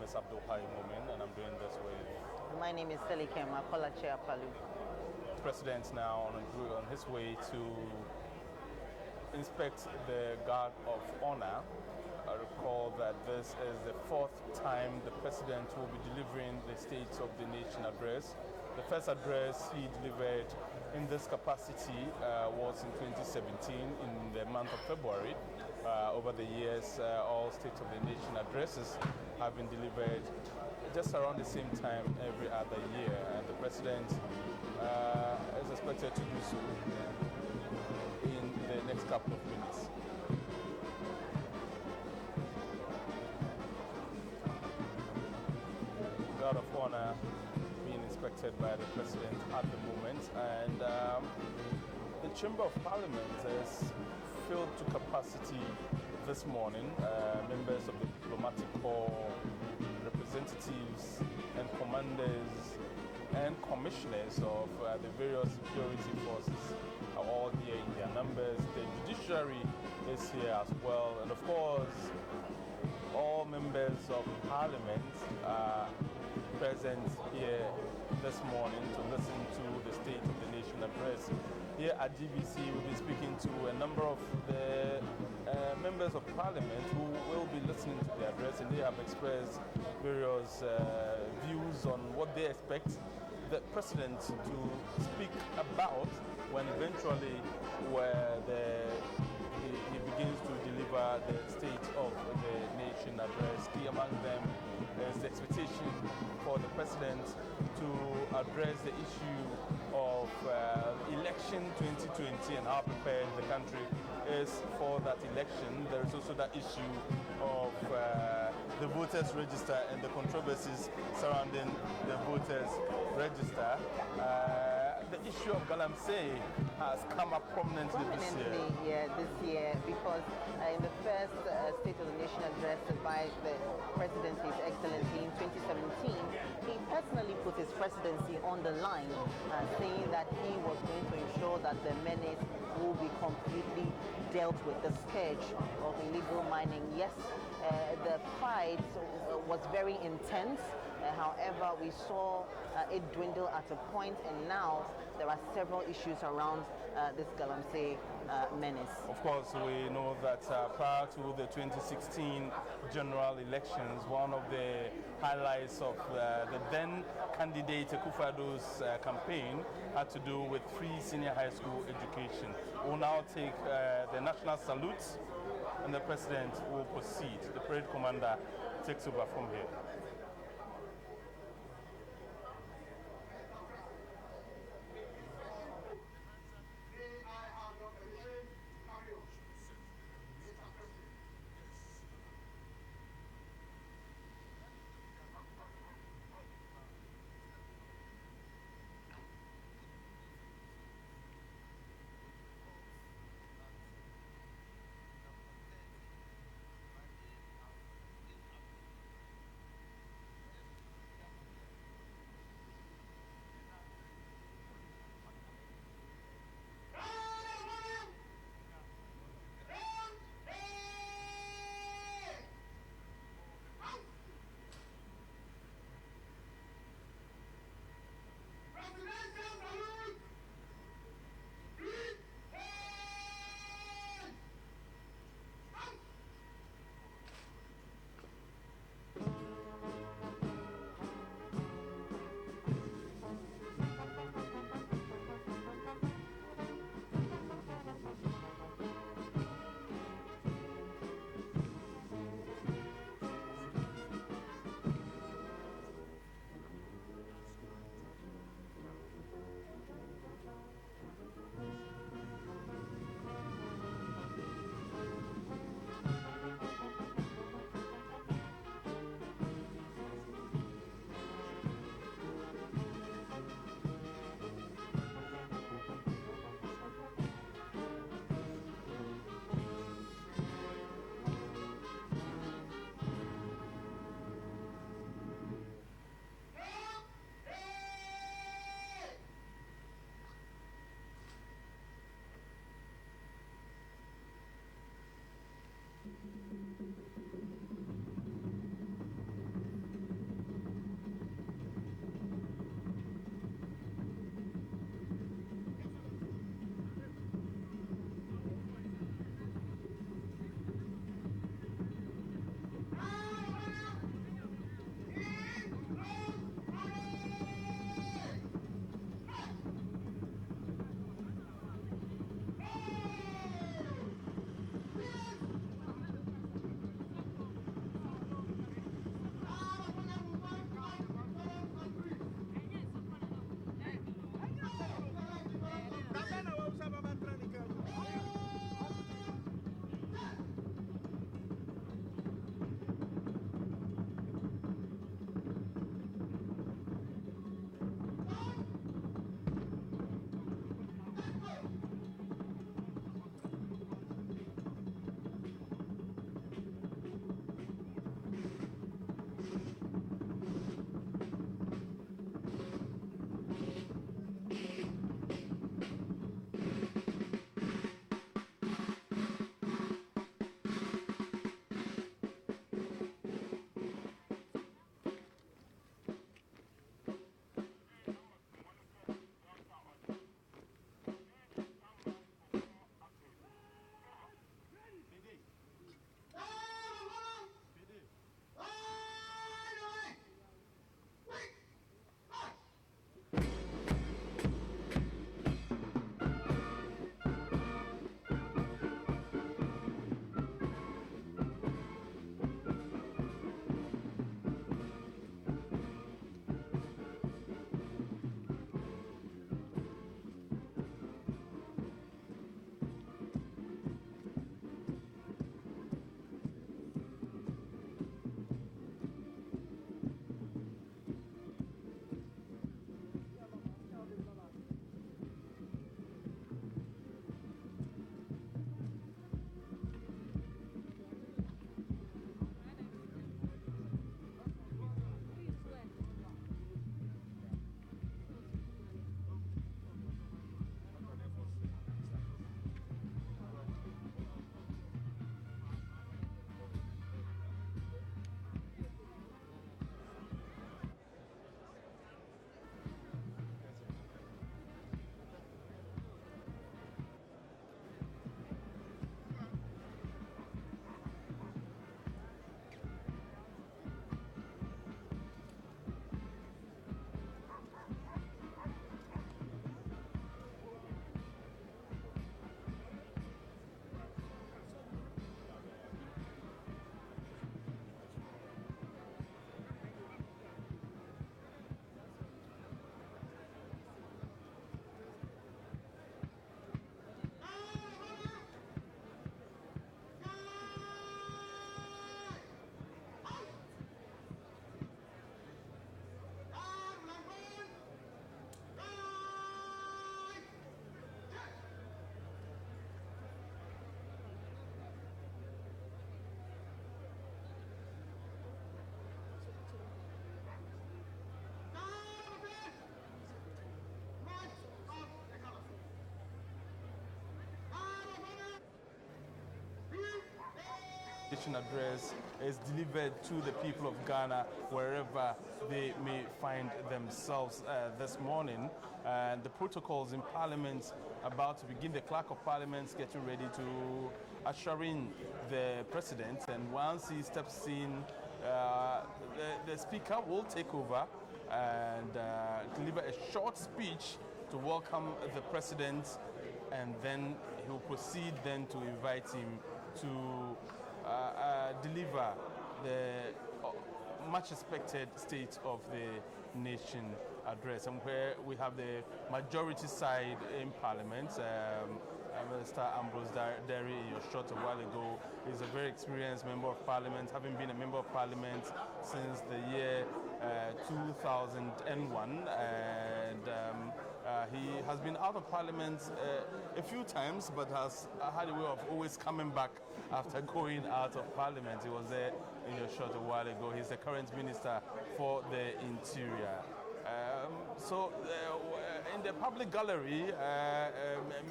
is Abdo and I'm doing this with... My name is Selikem Akolache Apalu. The President now on his way to inspect the Guard of Honor. I recall that this is the fourth time the President will be delivering the State of the Nation address. The first address he delivered in this capacity was in 2017 in the month of February. Over the years, all State of the Nation addresses have been delivered just around the same time every other year, and the President is expected to do so in the next couple of minutes. Guard of Honor being inspected by the President at the moment, and the Chamber of Parliament is filled to capacity this morning. Members of the diplomatic corps, representatives and commanders and commissioners of the various security forces are all here in their numbers. The judiciary is here as well, and of course all members of Parliament are present here this morning to listen to the State of the Nation address. Here at GBC, we'll be speaking to a number of the members of Parliament who will be listening to the address, and they have expressed various views on what they expect the President to speak about when eventually he begins to deliver the State of the Nation address. Key among them is the expectation for the President to address the issue of election 2020 and how prepared the country is for that election. There is also that issue of the voters register and the controversies surrounding the voters register. The issue of Galamsey has come up prominently this year because in the first State of the Nation address by the President, His Excellency, in 2017, he personally put his presidency on the line, saying that he was going to ensure that the menace will be completely dealt with, the scourge of illegal mining. Yes, the fight was very intense. However, we saw it dwindle at a point, and now there are several issues around this Galamsey menace. Of course, we know that prior to the 2016 general elections, one of the highlights of the then candidate Akufo-Addo's campaign had to do with free senior high school education. We'll now take the national salute, and the President will proceed. The parade commander takes over from here. Nation address is delivered to the people of Ghana wherever they may find themselves this morning. And the protocols in Parliament about to begin. The Clerk of Parliament is getting ready to usher in the President, and once he steps in, the Speaker will take over and deliver a short speech to welcome the President, and then he will proceed then to invite him to deliver the much expected State of the Nation address, and where we have the majority side in Parliament. Mr. Ambrose Derry, in your shot a while ago, is a very experienced member of Parliament, having been a member of Parliament since the year 2001, and he has been out of Parliament a few times, but has had a way of always coming back after going out of Parliament. He was there in your shot a while ago. He's the current Minister for the Interior. In the public gallery,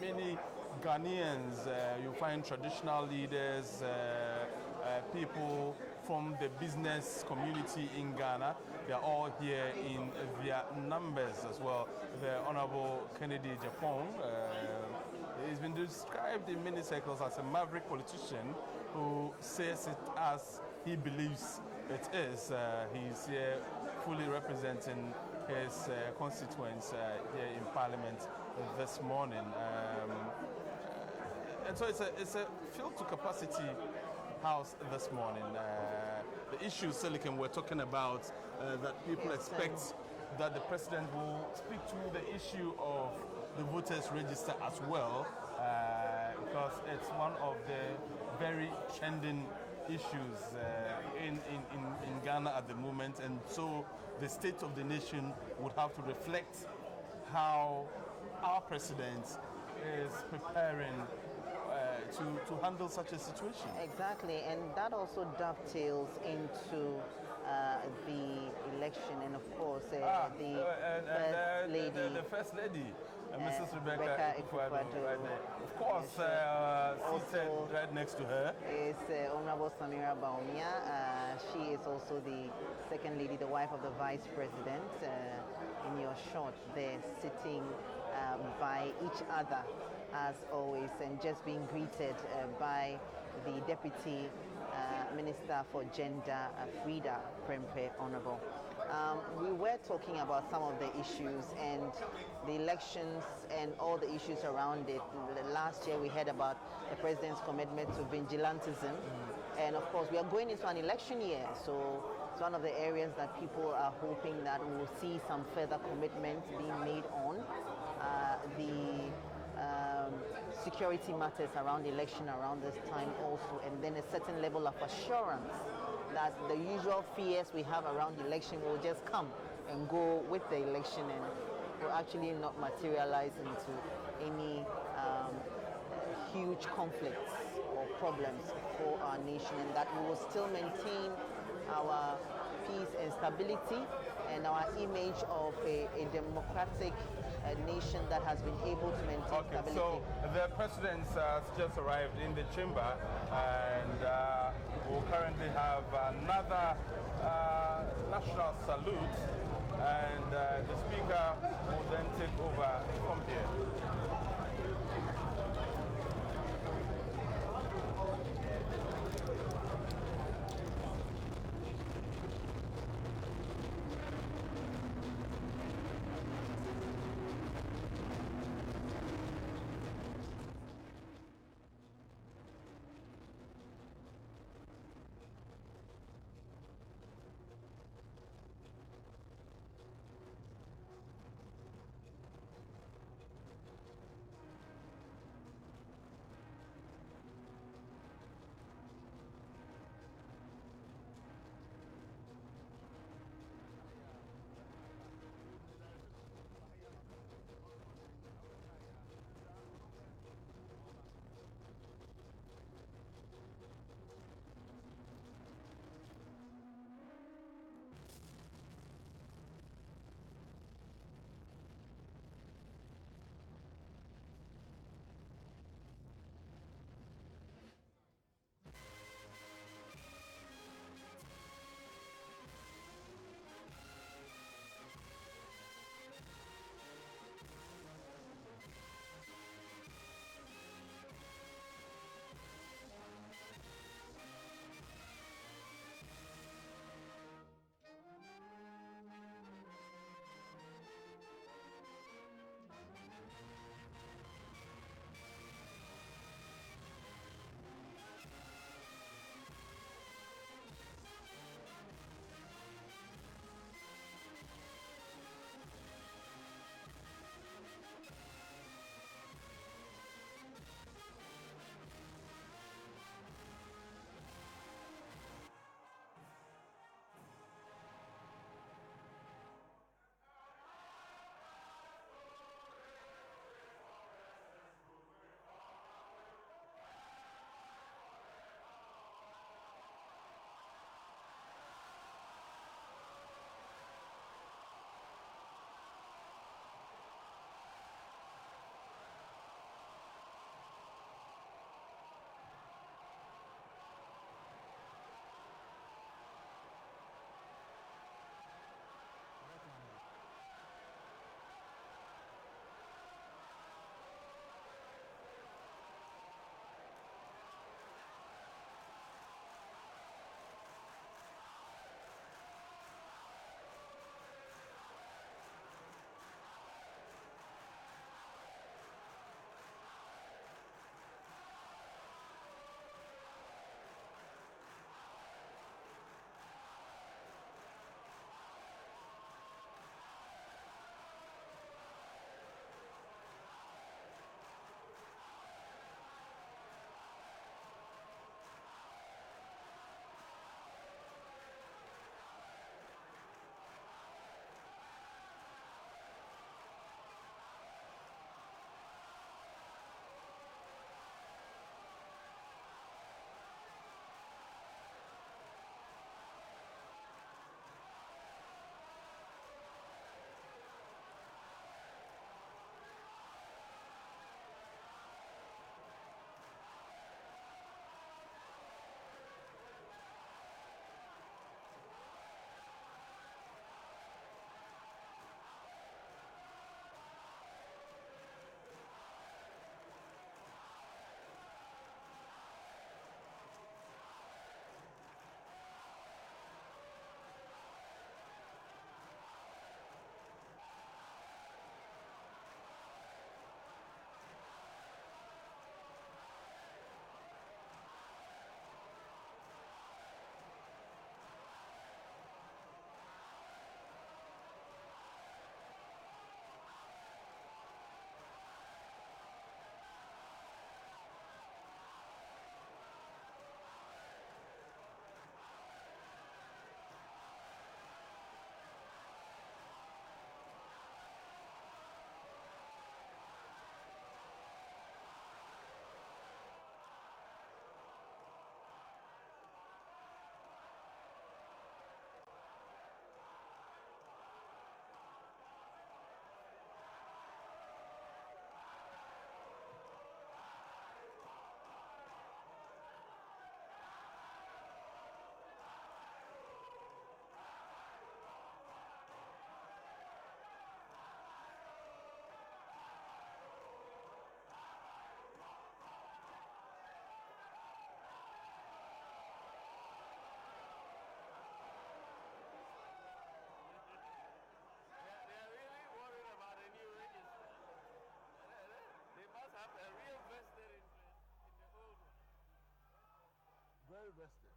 many Ghanaians, you find traditional leaders, people from the business community in Ghana. They are all here in their numbers as well. The Honorable Kennedy Japan, he's been described in many circles as a maverick politician who says it as he believes it is. He's here fully representing his constituents here in Parliament this morning. And so it's a filled to capacity house this morning. The issue, Silicon, we're talking about that people expect that the President will speak to the issue of the voters register as well, because it's one of the very trending issues in Ghana at the moment, and so the State of the Nation would have to reflect how our President is preparing to handle such a situation. Exactly, and that also dovetails into the election, and of course First Lady. The First Lady. Mrs. Rebecca Akufo. Of course, seated right next to her is Honorable Samira Baumia. She is also the second lady, the wife of the Vice President. In your shot, they're sitting by each other as always, and just being greeted by the Deputy Minister for Gender, Frida Prempe, Honorable. We were talking about some of the issues and the elections and all the issues around it. Last year we heard about the President's commitment to vigilantism, and of course we are going into an election year, so it's one of the areas that people are hoping that we will see some further commitments being made on. Security matters around the election around this time also, and then a certain level of assurance that the usual fears we have around the election will just come and go with the election and will actually not materialize into any huge conflicts or problems for our nation, and that we will still maintain our peace and stability and our image of a democratic nation that has been able to maintain stability. So the President has just arrived in the chamber, and we'll currently have another national salute, and the Speaker will then take over from here. invested.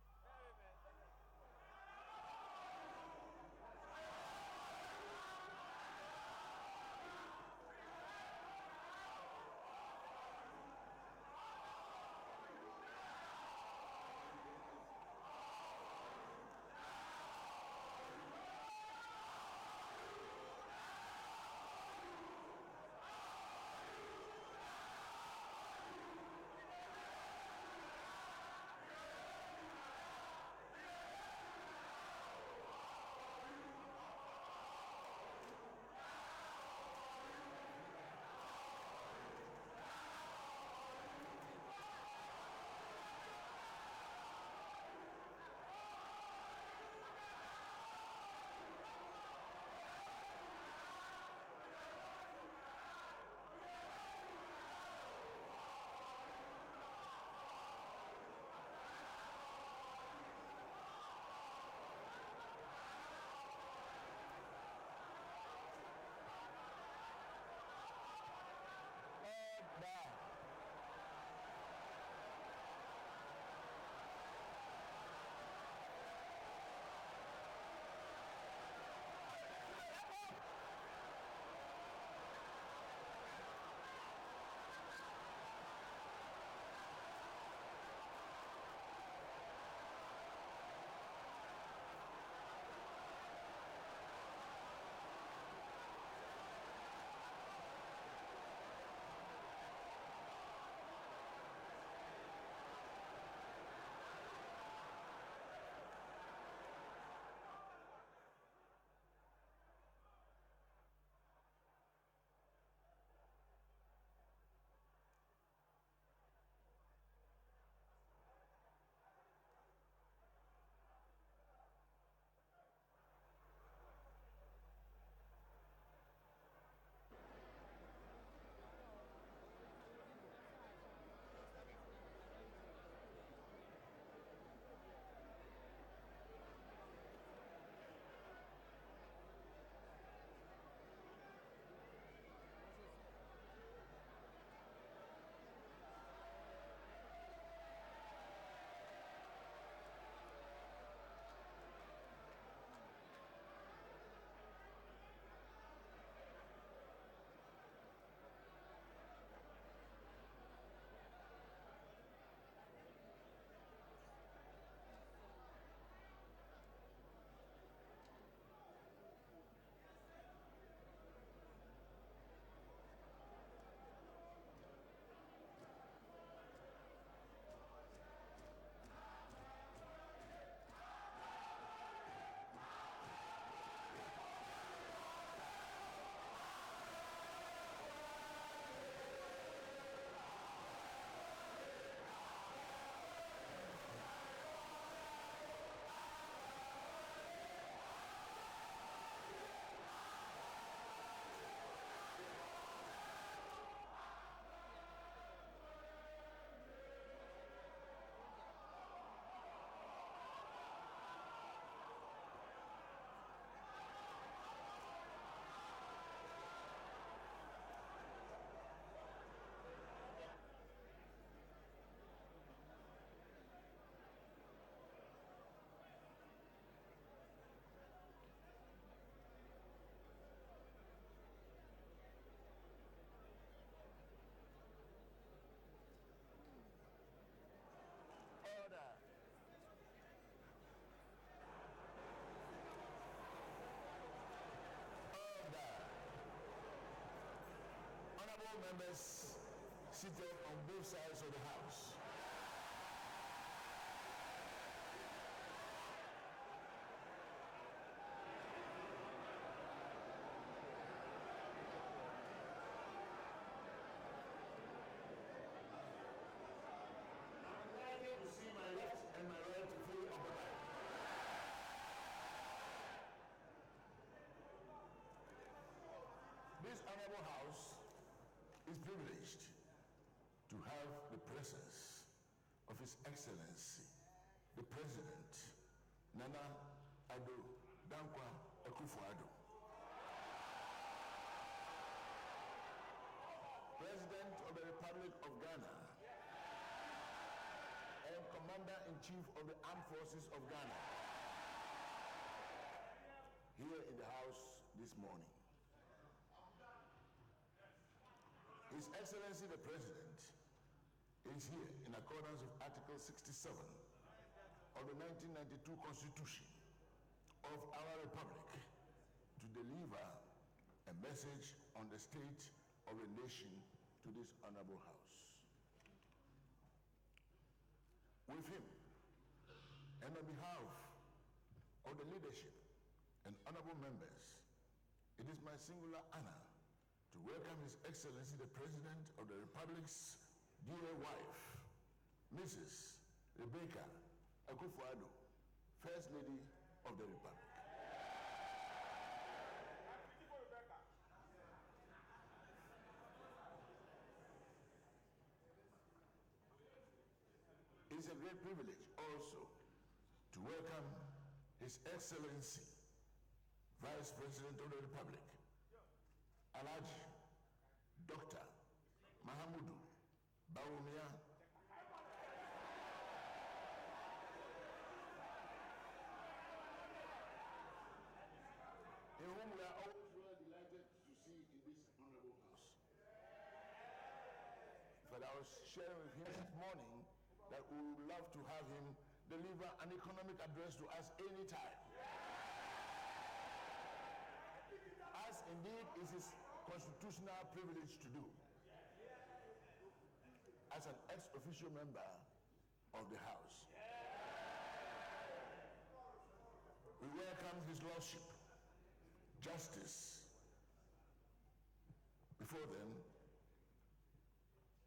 Order. Honorable members seated on both sides of the House. I'm glad to see my left and my right fully occupied. This honorable House is privileged to have the presence of His Excellency, the President, Nana Addo Akufo Addo, President of the Republic of Ghana, and Commander-in-Chief of the Armed Forces of Ghana, here in the House this morning. His Excellency the President is here in accordance with Article 67 of the 1992 Constitution of our Republic to deliver a message on the state of the nation to this honorable House. With him, and on behalf of the leadership and honorable members, it is my singular honor to welcome His Excellency the President of the Republic's dear wife, Mrs. Rebecca Akufo Addo, First Lady of the Republic. It is a great privilege also to welcome His Excellency Vice President of the Republic, Alhaji Dr. Mahamudu Bawumia, in whom we are always very delighted to see in this honorable House. But I was sharing with him this morning that we would love to have him deliver an economic address to us anytime. As indeed is his constitutional privilege to do, as an ex-official member of the House. We welcome His Lordship, Justice. Before then,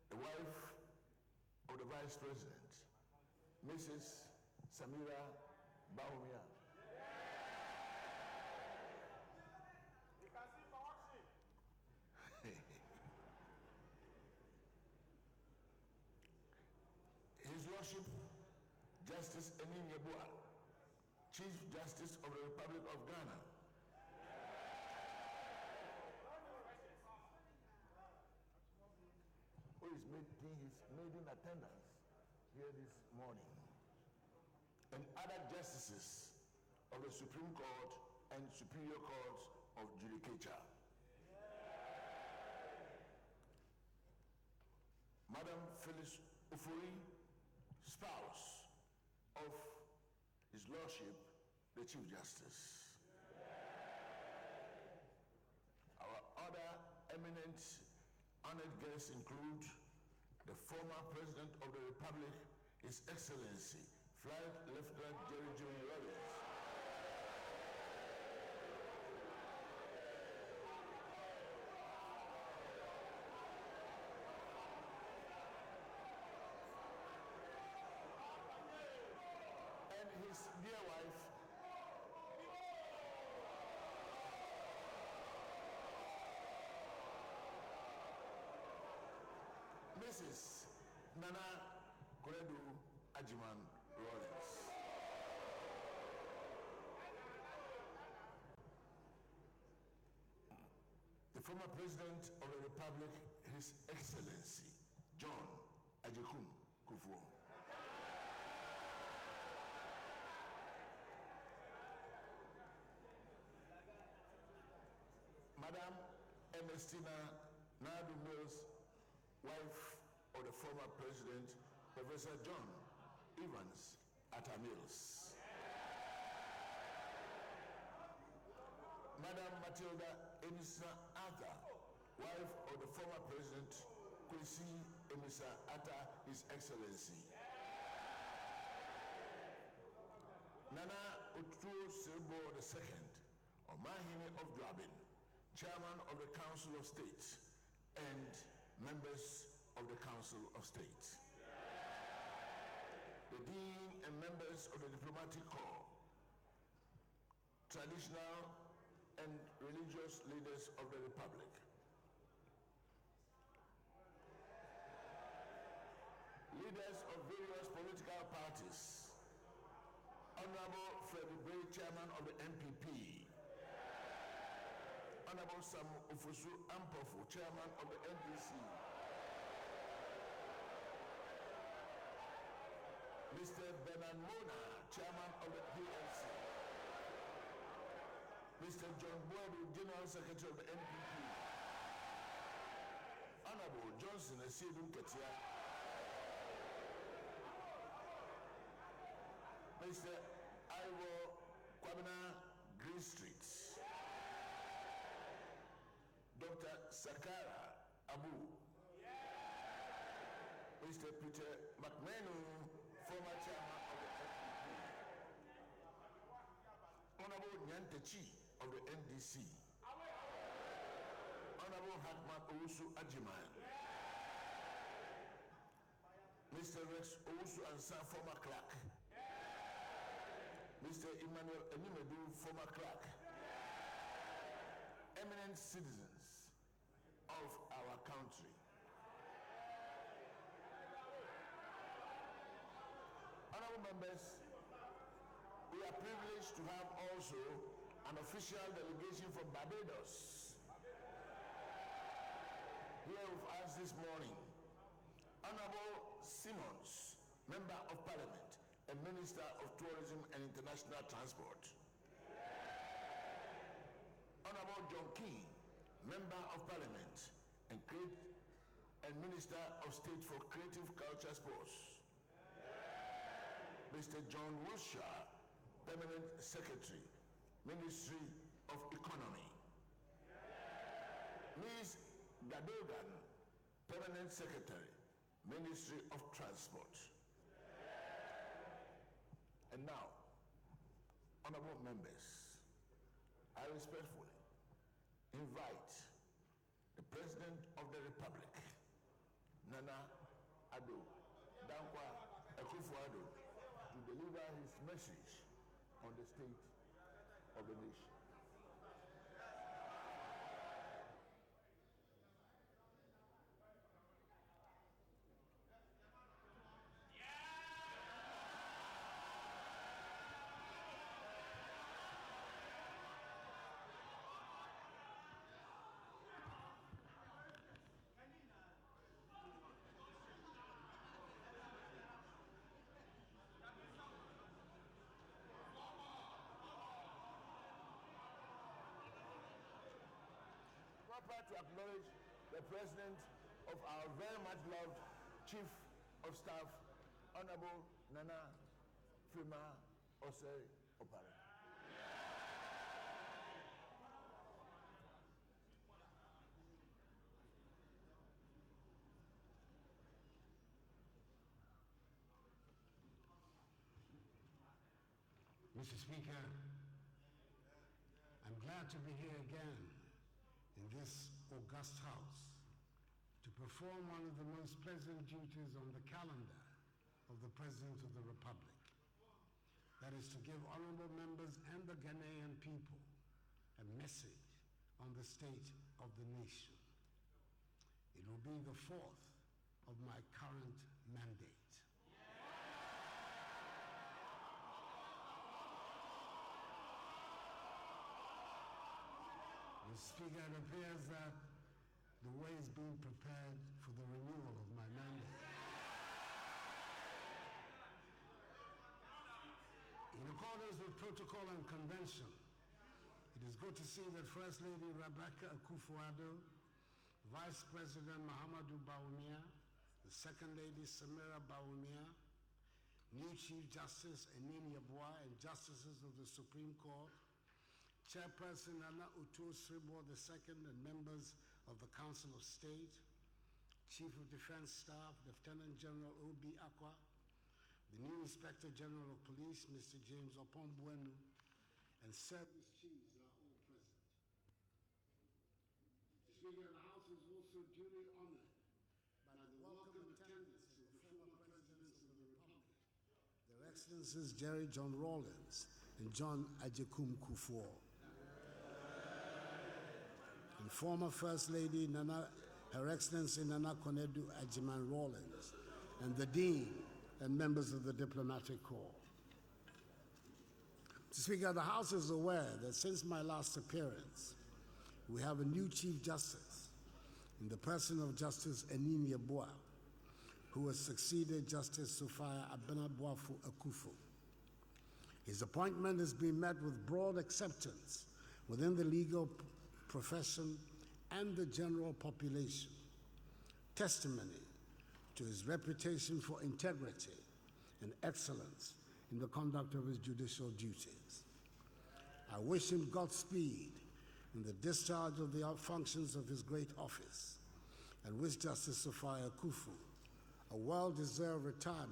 the wife of the Vice President, Mrs. Samira Bawumia. His Lordship, Justice Enin Yeboah, Chief Justice of the Republic of Ghana. Who is making his maiden attendance here this morning. And other justices of the Supreme Court and Superior Courts of Judicature. Madam Phyllis Ufuri, spouse of His Lordship, the Chief Justice. Our other eminent honored guests include the former President of the Republic, His Excellency, Flight Lieutenant Jerry Junior Rollins. And his dear wife, Mrs. Nana Koredu Ajiman Rollins. The former President of the Republic, His Excellency John Ajekun Akufo. Madam Ernestina Nadu Mills, wife of the former President, Professor John Evans Atta Mills. Madam Matilda Emisa Atta, wife of the former President, Kwesi Emisa Atta, His Excellency. Nana Otuo Sebo II, Omahini of Dwabin, Chairman of the Council of State, and members of the Council of State. The Dean and members of the Diplomatic Corps, traditional and religious leaders of the Republic. Leaders of various political parties, Honorable Freddie Bray, Chairman of the NPP, Honorable Sam Ufusu Ampofu, Chairman of the NDC, Mr. Bernard Mona, Chairman of the PLC. Mr. John Boadu, General Secretary of the NPP. Honorable Johnson Esiedun Ketia. Mr. Ivo Kwabena Green Street. Dr. Sakara Abu. Mr. Peter McMahon, former chairman of the NPP. Honorable Nyantechi of the NDC. Honorable Hatman Owusu Ajiman. Mr. Rex Owusu Ansa, former clerk. Mr. Emmanuel Enimedu, former clerk. Eminent citizens of our country. Honorable members, we are privileged to have also an official delegation from Barbados here with us this morning. Honorable Simmons, Member of Parliament and Minister of Tourism and International Transport. Honorable John King, Member of Parliament and Minister of State for Creative Culture Sports. Mr. John Wilshire, Permanent Secretary, Ministry of Economy. Ms. Gadogan, Permanent Secretary, Ministry of Transport. And now, honorable members, I respectfully invite the President of the Republic, Nana Addo, Dankwa Akufo Addo, to deliver his message on the state of the nation. Proper to acknowledge the President of our very much loved Chief of Staff, Honorable Nana Frima Osei Opare. Mr. Speaker, I'm glad to be here again in this august house to perform one of the most pleasant duties on the calendar of the President of the Republic. That is to give honorable members and the Ghanaian people a message on the state of the nation. It will be the fourth of my current mandate. Mr. Speaker, it appears that the way is being prepared for the renewal of my mandate. In accordance with protocol and convention, it is good to see that First Lady Rebecca Akufo Addo, Vice President Mahamadou Bawumia, the Second Lady Samira Bawumia, new Chief Justice Enini Yeboah, and Justices of the Supreme Court, Chairperson Nana Uto Sribo II and members of the Council of State, Chief of Defense Staff, Lieutenant General O.B. Akwa, the new Inspector General of Police, Mr. James Opombuenu, and service chiefs are all present. Speaker, the House is also duly honored by the welcome attendance of the former Presidents of the Republic, Their Excellencies Jerry John Rawlings and John Agyekum Kufuor, and former First Lady Her Excellency Nana Konadu Agyeman Rawlings, and the Dean and members of the Diplomatic Corps. Mr. Speaker, the House is aware that since my last appearance, we have a new Chief Justice in the person of Justice Enini Yeboah, who has succeeded Justice Sophia Abenaboafo Akufo. His appointment has been met with broad acceptance within the legal profession and the general population, testimony to his reputation for integrity and excellence in the conduct of his judicial duties. I wish him Godspeed in the discharge of the functions of his great office, and wish Justice Sophia Akufo a well-deserved retirement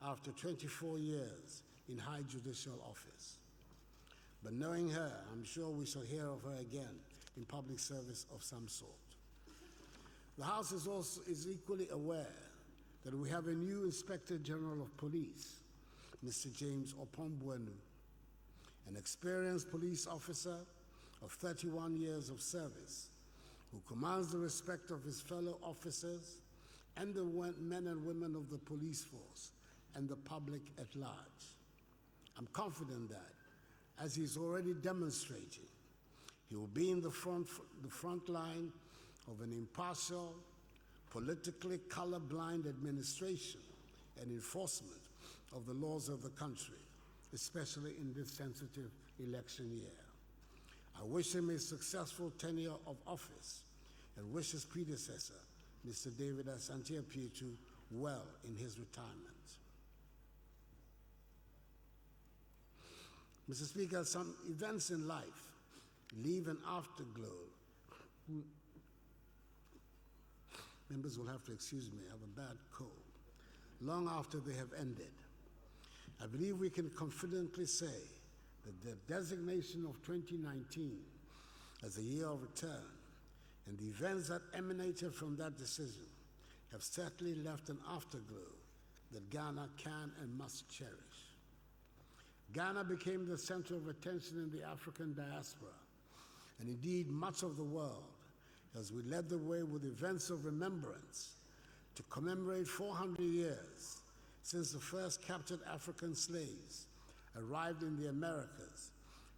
after 24 years in high judicial office. But knowing her, I'm sure we shall hear of her again in public service of some sort. The House is equally aware that we have a new Inspector General of Police, Mr. James Opombwenu, an experienced police officer of 31 years of service, who commands the respect of his fellow officers and the men and women of the police force and the public at large. I'm confident that, as he's already demonstrating, he will be in the front line of an impartial, politically colorblind administration and enforcement of the laws of the country, especially in this sensitive election year. I wish him a successful tenure of office and wish his predecessor, Mr. David Asante Apietu, well in his retirement. Mr. Speaker, some events in life leave an afterglow. Members will have to excuse me, I have a bad cold. Long after they have ended, I believe we can confidently say that the designation of 2019 as a year of return and the events that emanated from that decision have certainly left an afterglow that Ghana can and must cherish. Ghana became the center of attention in the African diaspora, and indeed much of the world, as we led the way with events of remembrance to commemorate 400 years since the first captured African slaves arrived in the Americas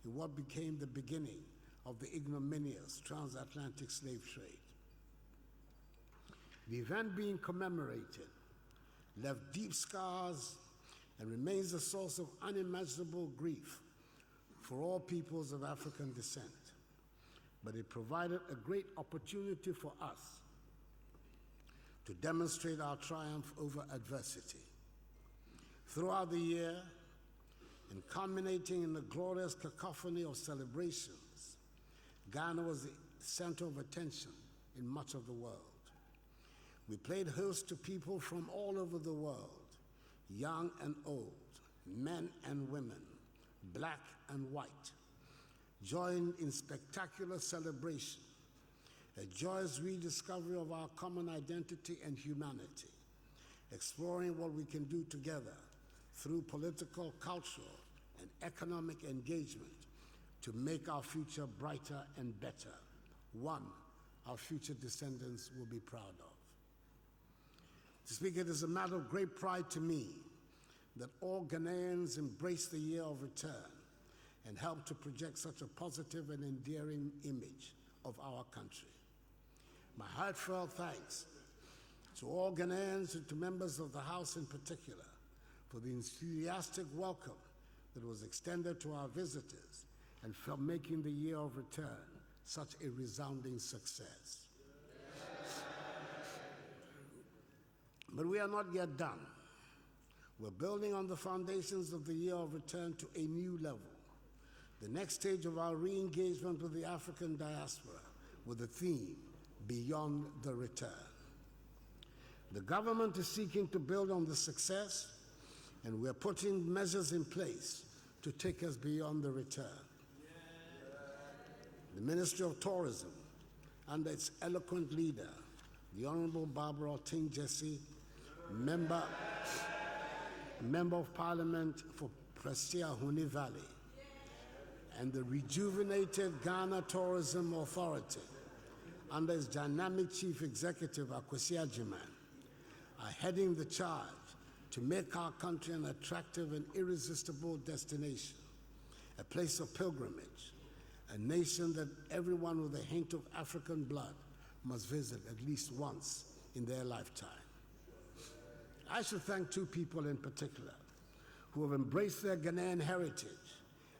in what became the beginning of the ignominious transatlantic slave trade. The event being commemorated left deep scars and remains a source of unimaginable grief for all peoples of African descent. But it provided a great opportunity for us to demonstrate our triumph over adversity. Throughout the year, and culminating in the glorious cacophony of celebrations, Ghana was the center of attention in much of the world. We played host to people from all over the world, young and old, men and women, black and white, joined in spectacular celebration, a joyous rediscovery of our common identity and humanity, exploring what we can do together through political, cultural, and economic engagement to make our future brighter and better, one our future descendants will be proud of. To speak, it is a matter of great pride to me that all Ghanaians embrace the year of return and help to project such a positive and endearing image of our country. My heartfelt thanks to all Ghanaians and to members of the House in particular for the enthusiastic welcome that was extended to our visitors and for making the year of return such a resounding success. But we are not yet done. We're building on the foundations of the year of return to a new level, the next stage of our re-engagement with the African diaspora with the theme, Beyond the Return. The government is seeking to build on the success, and we're putting measures in place to take us beyond the return. The Ministry of Tourism, under its eloquent leader, the Honorable Barbara Oting-Jesse, Member of Parliament for Prestia Huni Valley, and the rejuvenated Ghana Tourism Authority, under its dynamic Chief Executive, Akwesi Agyeman, are heading the charge to make our country an attractive and irresistible destination, a place of pilgrimage, a nation that everyone with a hint of African blood must visit at least once in their lifetime. I should thank two people in particular who have embraced their Ghanaian heritage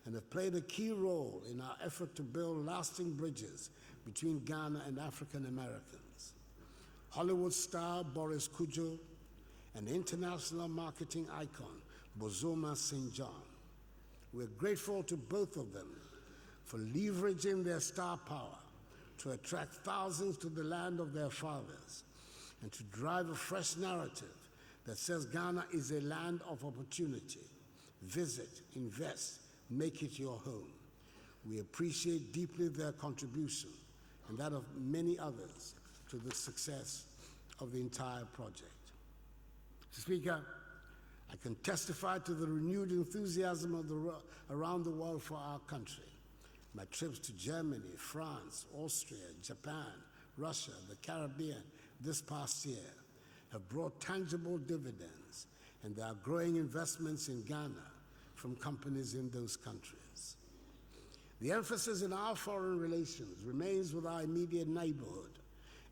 and have played a key role in our effort to build lasting bridges between Ghana and African Americans. Hollywood star Boris Kujo and international marketing icon Bozoma St. John. We're grateful to both of them for leveraging their star power to attract thousands to the land of their fathers and to drive a fresh narrative that says Ghana is a land of opportunity. Visit, invest, make it your home. We appreciate deeply their contribution and that of many others to the success of the entire project. Mr. Speaker, I can testify to the renewed enthusiasm of around the world for our country. My trips to Germany, France, Austria, Japan, Russia, the Caribbean this past year have brought tangible dividends, and there are growing investments in Ghana from companies in those countries. The emphasis in our foreign relations remains with our immediate neighborhood,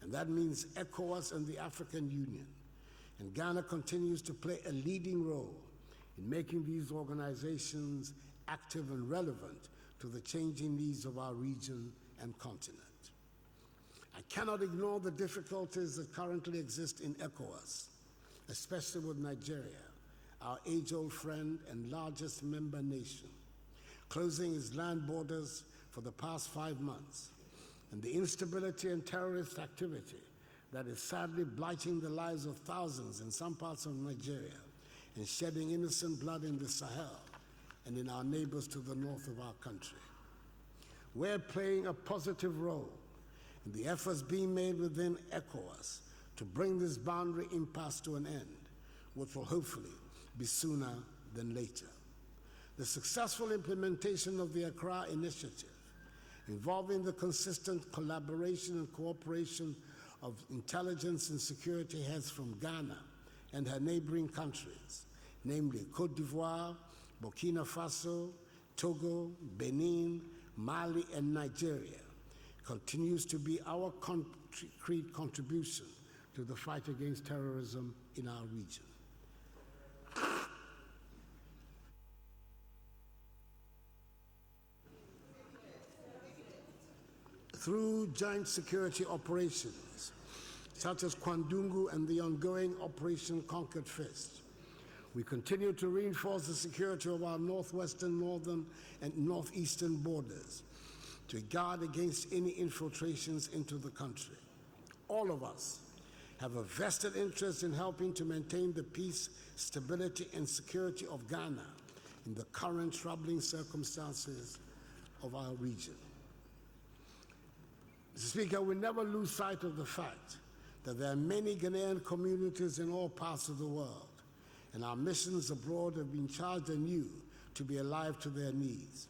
and that means ECOWAS and the African Union. And Ghana continues to play a leading role in making these organizations active and relevant to the changing needs of our region and continent. I cannot ignore the difficulties that currently exist in ECOWAS, especially with Nigeria, our age-old friend and largest member nation, closing its land borders for the past 5 months, and the instability and terrorist activity that is sadly blighting the lives of thousands in some parts of Nigeria and shedding innocent blood in the Sahel and in our neighbors to the north of our country. We're playing a positive role in the efforts being made within ECOWAS to bring this boundary impasse to an end, which will hopefully be sooner than later. The successful implementation of the Accra Initiative, involving the consistent collaboration and cooperation of intelligence and security heads from Ghana and her neighboring countries, namely Côte d'Ivoire, Burkina Faso, Togo, Benin, Mali, and Nigeria, continues to be our concrete contribution to the fight against terrorism in our region. Through joint security operations, such as Kwandungu and the ongoing Operation Conquered Fist, we continue to reinforce the security of our northwestern, northern, and northeastern borders to guard against any infiltrations into the country. All of us have a vested interest in helping to maintain the peace, stability, and security of Ghana in the current troubling circumstances of our region. Mr. Speaker, we never lose sight of the fact that there are many Ghanaian communities in all parts of the world, and our missions abroad have been charged anew to be alive to their needs.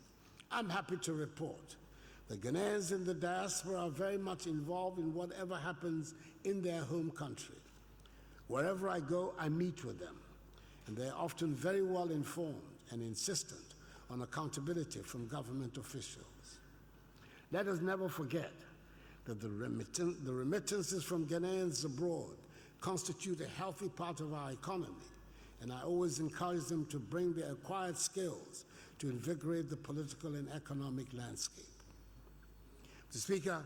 I'm happy to report that Ghanaians in the diaspora are very much involved in whatever happens in their home country. Wherever I go, I meet with them, and they're often very well informed and insistent on accountability from government officials. Let us never forget that the remittances from Ghanaians abroad constitute a healthy part of our economy, and I always encourage them to bring their acquired skills to invigorate the political and economic landscape. Mr. Speaker,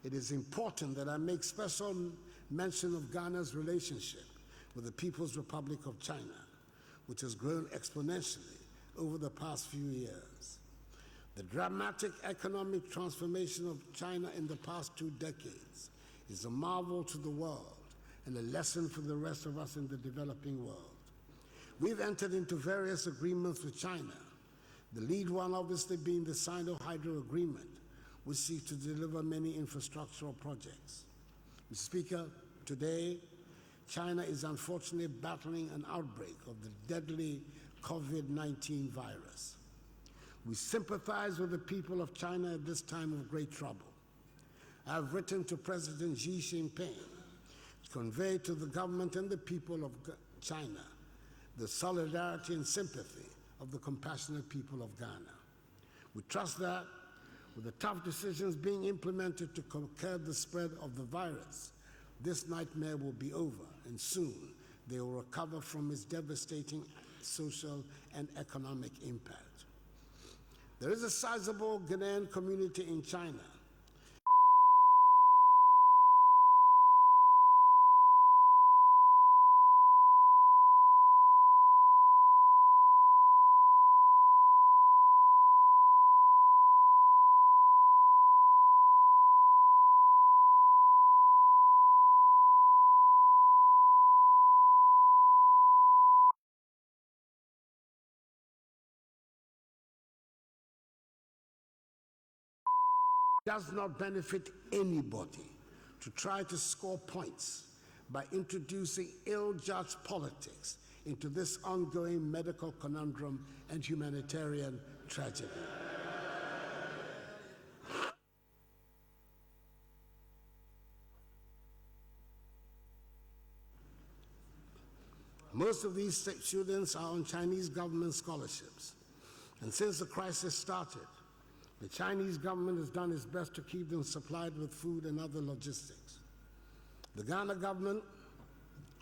it is important that I make special mention of Ghana's relationship with the People's Republic of China, which has grown exponentially over the past few years. The dramatic economic transformation of China in the past 2 decades is a marvel to the world and a lesson for the rest of us in the developing world. We've entered into various agreements with China, the lead one obviously being the Sino-Hydro Agreement, which seeks to deliver many infrastructural projects. Mr. Speaker, today, China is unfortunately battling an outbreak of the deadly COVID-19 virus. We sympathize with the people of China at this time of great trouble. I have written to President Xi Jinping to convey to the government and the people of China the solidarity and sympathy of the compassionate people of Ghana. We trust that with the tough decisions being implemented to curb the spread of the virus, this nightmare will be over, and soon they will recover from its devastating social and economic impact. There is a sizable Ghanaian community in China. It does not benefit anybody to try to score points by introducing ill-judged politics into this ongoing medical conundrum and humanitarian tragedy. Most of these students are on Chinese government scholarships, and since the crisis started, the Chinese government has done its best to keep them supplied with food and other logistics. The Ghana government,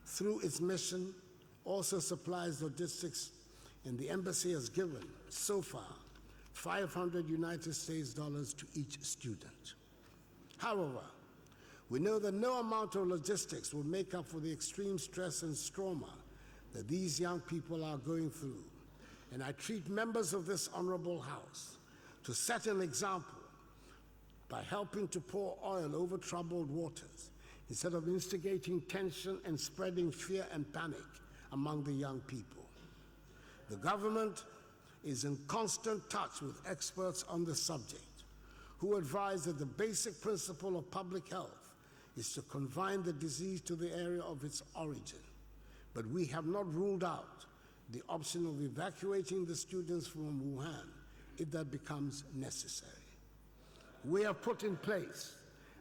through its mission, also supplies logistics, and the embassy has given, so far, 500 United States dollars to each student. However, we know that no amount of logistics will make up for the extreme stress and trauma that these young people are going through, and I treat members of this honorable House to set an example by helping to pour oil over troubled waters instead of instigating tension and spreading fear and panic among the young people. The government is in constant touch with experts on the subject, who advise that the basic principle of public health is to confine the disease to the area of its origin. But we have not ruled out the option of evacuating the students from Wuhan if that becomes necessary. We have put in place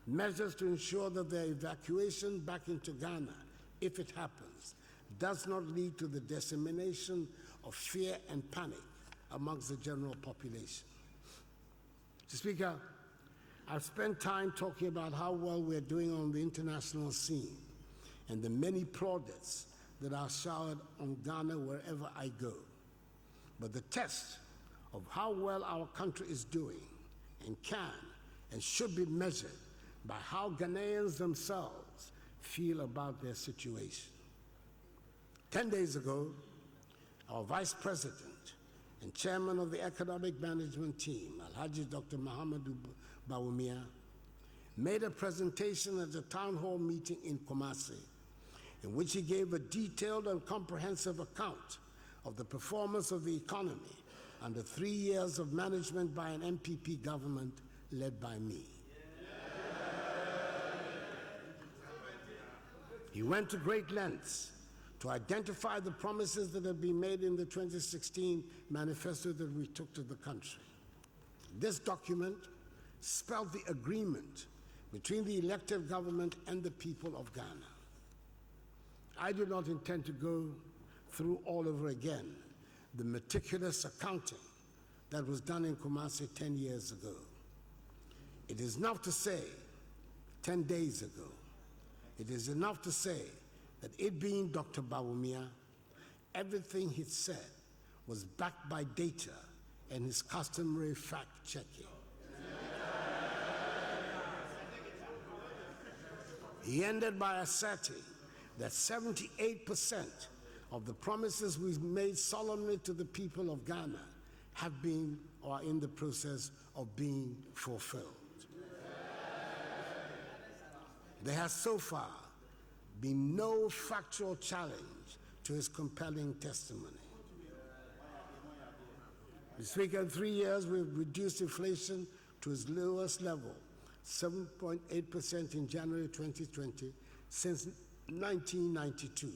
measures to ensure that their evacuation back into Ghana, if it happens, does not lead to the dissemination of fear and panic amongst the general population. Mr. Speaker, I've spent time talking about how well we're doing on the international scene and the many plaudits that are showered on Ghana wherever I go. But the test of how well our country is doing and can and should be measured by how Ghanaians themselves feel about their situation. 10 days ago, our Vice President and Chairman of the Economic Management Team, Alhaji Dr. Mahamadou Bawumia, made a presentation at a town hall meeting in Kumasi, in which he gave a detailed and comprehensive account of the performance of the economy under 3 years of management by an MPP government led by me. He went to great lengths to identify the promises that had been made in the 2016 manifesto that we took to the country. This document spelled the agreement between the elected government and the people of Ghana. I do not intend to go through all over again the meticulous accounting that was done in Kumasi 10 years ago. It is enough to say, 10 days ago, it is enough to say that it being Dr. Bawumia, everything he said was backed by data and his customary fact-checking. He ended by asserting that 78% of the promises we made solemnly to the people of Ghana have been or are in the process of being fulfilled. There has so far been no factual challenge to his compelling testimony. Mr. Speaker, in 3 years, we've reduced inflation to its lowest level, 7.8% in January 2020, since 1992.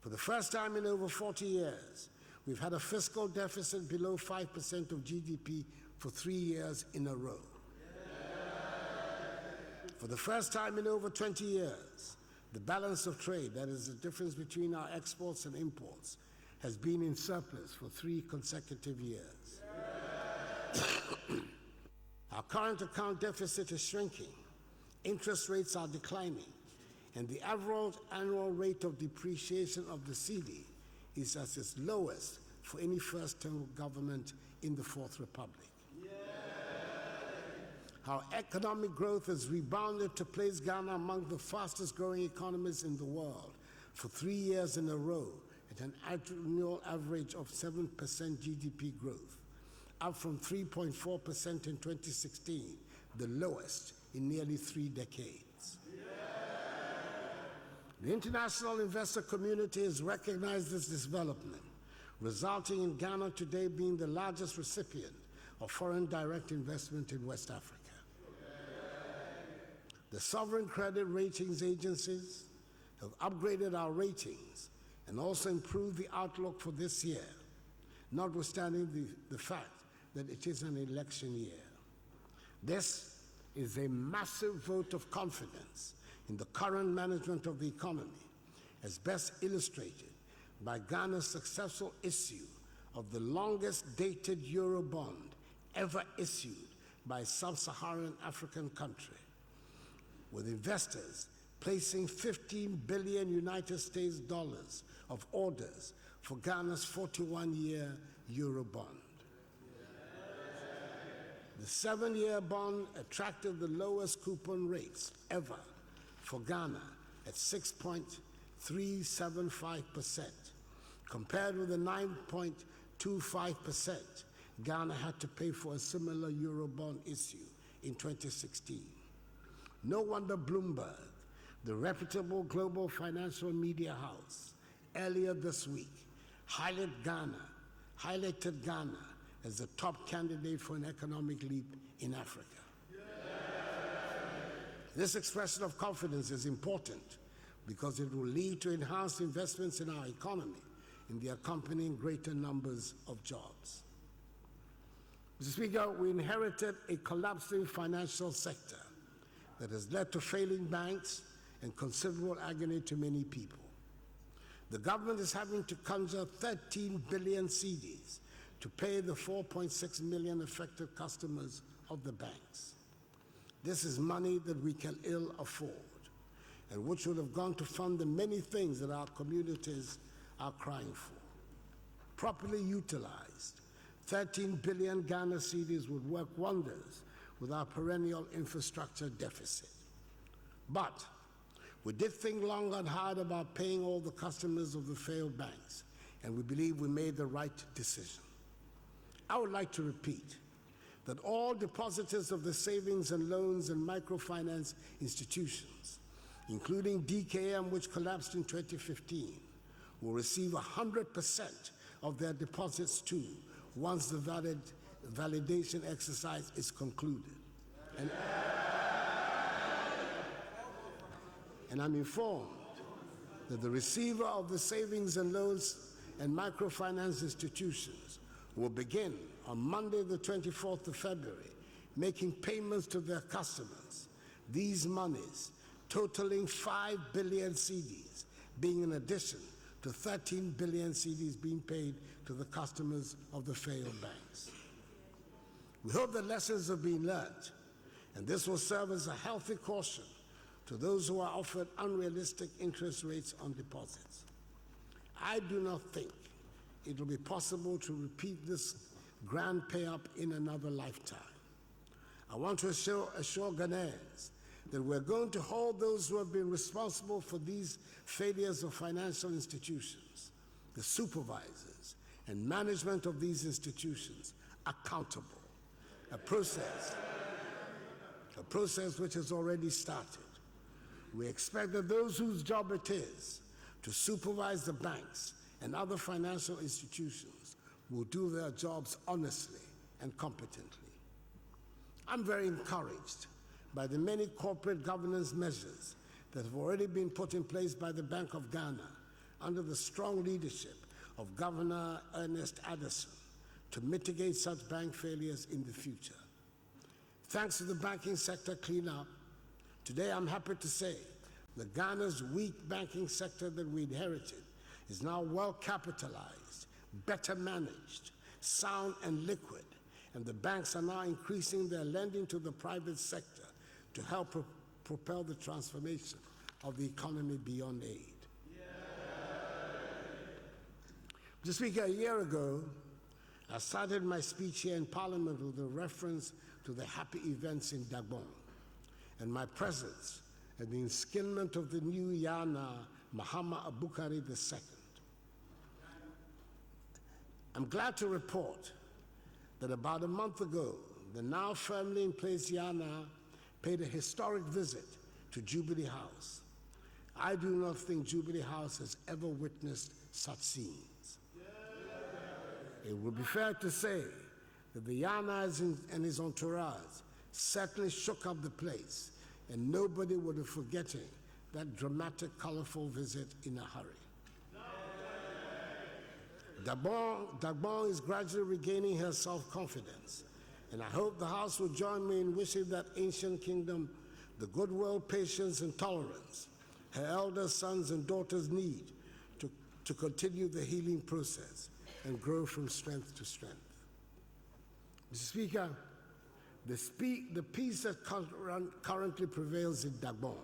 For the first time in over 40 years, we've had a fiscal deficit below 5% of GDP for 3 years in a row. For the first time in over 20 years, the balance of trade, that is the difference between our exports and imports, has been in surplus for 3 consecutive years. Our current account deficit is shrinking, interest rates are declining, and the average annual rate of depreciation of the cedi is at its lowest for any first-term government in the Fourth Republic. How economic growth has rebounded to place Ghana among the fastest-growing economies in the world for 3 years in a row at an annual average of 7% GDP growth, up from 3.4% in 2016, the lowest in nearly 3 decades. The international investor community has recognized this development, resulting in Ghana today being the largest recipient of foreign direct investment in West Africa. The sovereign credit ratings agencies have upgraded our ratings and also improved the outlook for this year, notwithstanding the fact that it is an election year. This is a massive vote of confidence in the current management of the economy, as best illustrated by Ghana's successful issue of the longest dated Eurobond ever issued by a sub-Saharan African country, with investors placing 15 billion United States dollars of orders for Ghana's 41-year Eurobond. The 7-year bond attracted the lowest coupon rates ever for Ghana at 6.375%, compared with the 9.25% Ghana had to pay for a similar Eurobond issue in 2016. No wonder Bloomberg, the reputable global financial media house, earlier this week highlighted Ghana as the top candidate for an economic leap in Africa. This expression of confidence is important because it will lead to enhanced investments in our economy and the accompanying greater numbers of jobs. Mr. Speaker, we inherited a collapsing financial sector that has led to failing banks and considerable agony to many people. The government is having to conjure 13 billion cedis to pay the 4.6 million affected customers of the banks. This is money that we can ill afford, and which would have gone to fund the many things that our communities are crying for. Properly utilized, 13 billion Ghana cedis would work wonders with our perennial infrastructure deficit. But we did think long and hard about paying all the customers of the failed banks, and we believe we made the right decision. I would like to repeat that all depositors of the savings and loans and microfinance institutions, including DKM, which collapsed in 2015, will receive 100% of their deposits too once the validation exercise is concluded. And I'm informed that the receiver of the savings and loans and microfinance institutions will begin on Monday, the 24th of February, making payments to their customers. These monies, totaling 5 billion cedis, being in addition to 13 billion cedis being paid to the customers of the failed banks. We hope that lessons have been learned, and this will serve as a healthy caution to those who are offered unrealistic interest rates on deposits. I do not think it will be possible to repeat this grand pay-up in another lifetime. I want to assure Ghanaians that we're going to hold those who have been responsible for these failures of financial institutions, the supervisors and management of these institutions, accountable. A process which has already started. We expect that those whose job it is to supervise the banks and other financial institutions will do their jobs honestly and competently. I'm very encouraged by the many corporate governance measures that have already been put in place by the Bank of Ghana under the strong leadership of Governor Ernest Addison to mitigate such bank failures in the future. Thanks to the banking sector cleanup, today I'm happy to say that Ghana's weak banking sector that we inherited is now well capitalized, better managed, sound and liquid, and the banks are now increasing their lending to the private sector to help propel the transformation of the economy beyond aid. Mr. Speaker, a year ago, I started my speech here in Parliament with a reference to the happy events in Dagbon and my presence at the inskinment of the new Yana, Muhammad Abukari II. I'm glad to report that about a month ago, the now firmly in place Yana paid a historic visit to Jubilee House. I do not think Jubilee House has ever witnessed such scenes. It would be fair to say that the Yana and his entourage certainly shook up the place, and nobody would have forgotten that dramatic, colorful visit in a hurry. Dagbon is gradually regaining her self-confidence, and I hope the House will join me in wishing that ancient kingdom the goodwill, patience, and tolerance her eldest sons and daughters need to continue the healing process and grow from strength to strength. Mr. Speaker, the peace that currently prevails in Dagbon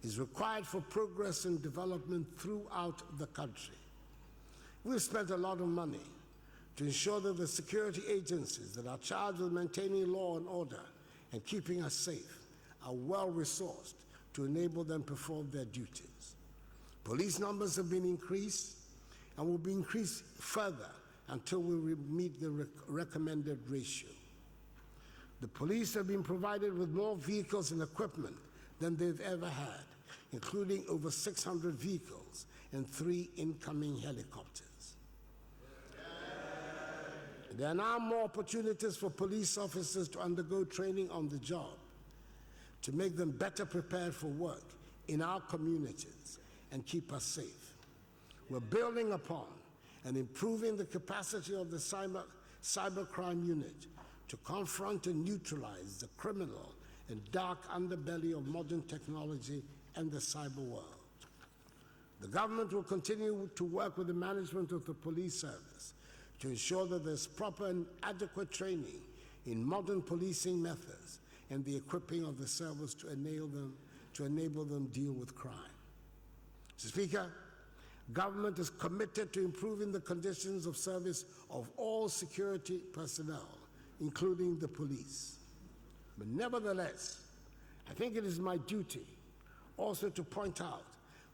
is required for progress and development throughout the country. We've spent a lot of money to ensure that the security agencies that are charged with maintaining law and order and keeping us safe are well-resourced to enable them to perform their duties. Police numbers have been increased and will be increased further until we meet the recommended ratio. The police have been provided with more vehicles and equipment than they've ever had, including over 600 vehicles and 3 incoming helicopters. There are now more opportunities for police officers to undergo training on the job to make them better prepared for work in our communities and keep us safe. We're building upon and improving the capacity of the cybercrime unit to confront and neutralize the criminal and dark underbelly of modern technology and the cyber world. The government will continue to work with the management of the police service to ensure that there's proper and adequate training in modern policing methods and the equipping of the service to enable them deal with crime. Mr. Speaker, government is committed to improving the conditions of service of all security personnel, including the police. But nevertheless, I think it is my duty also to point out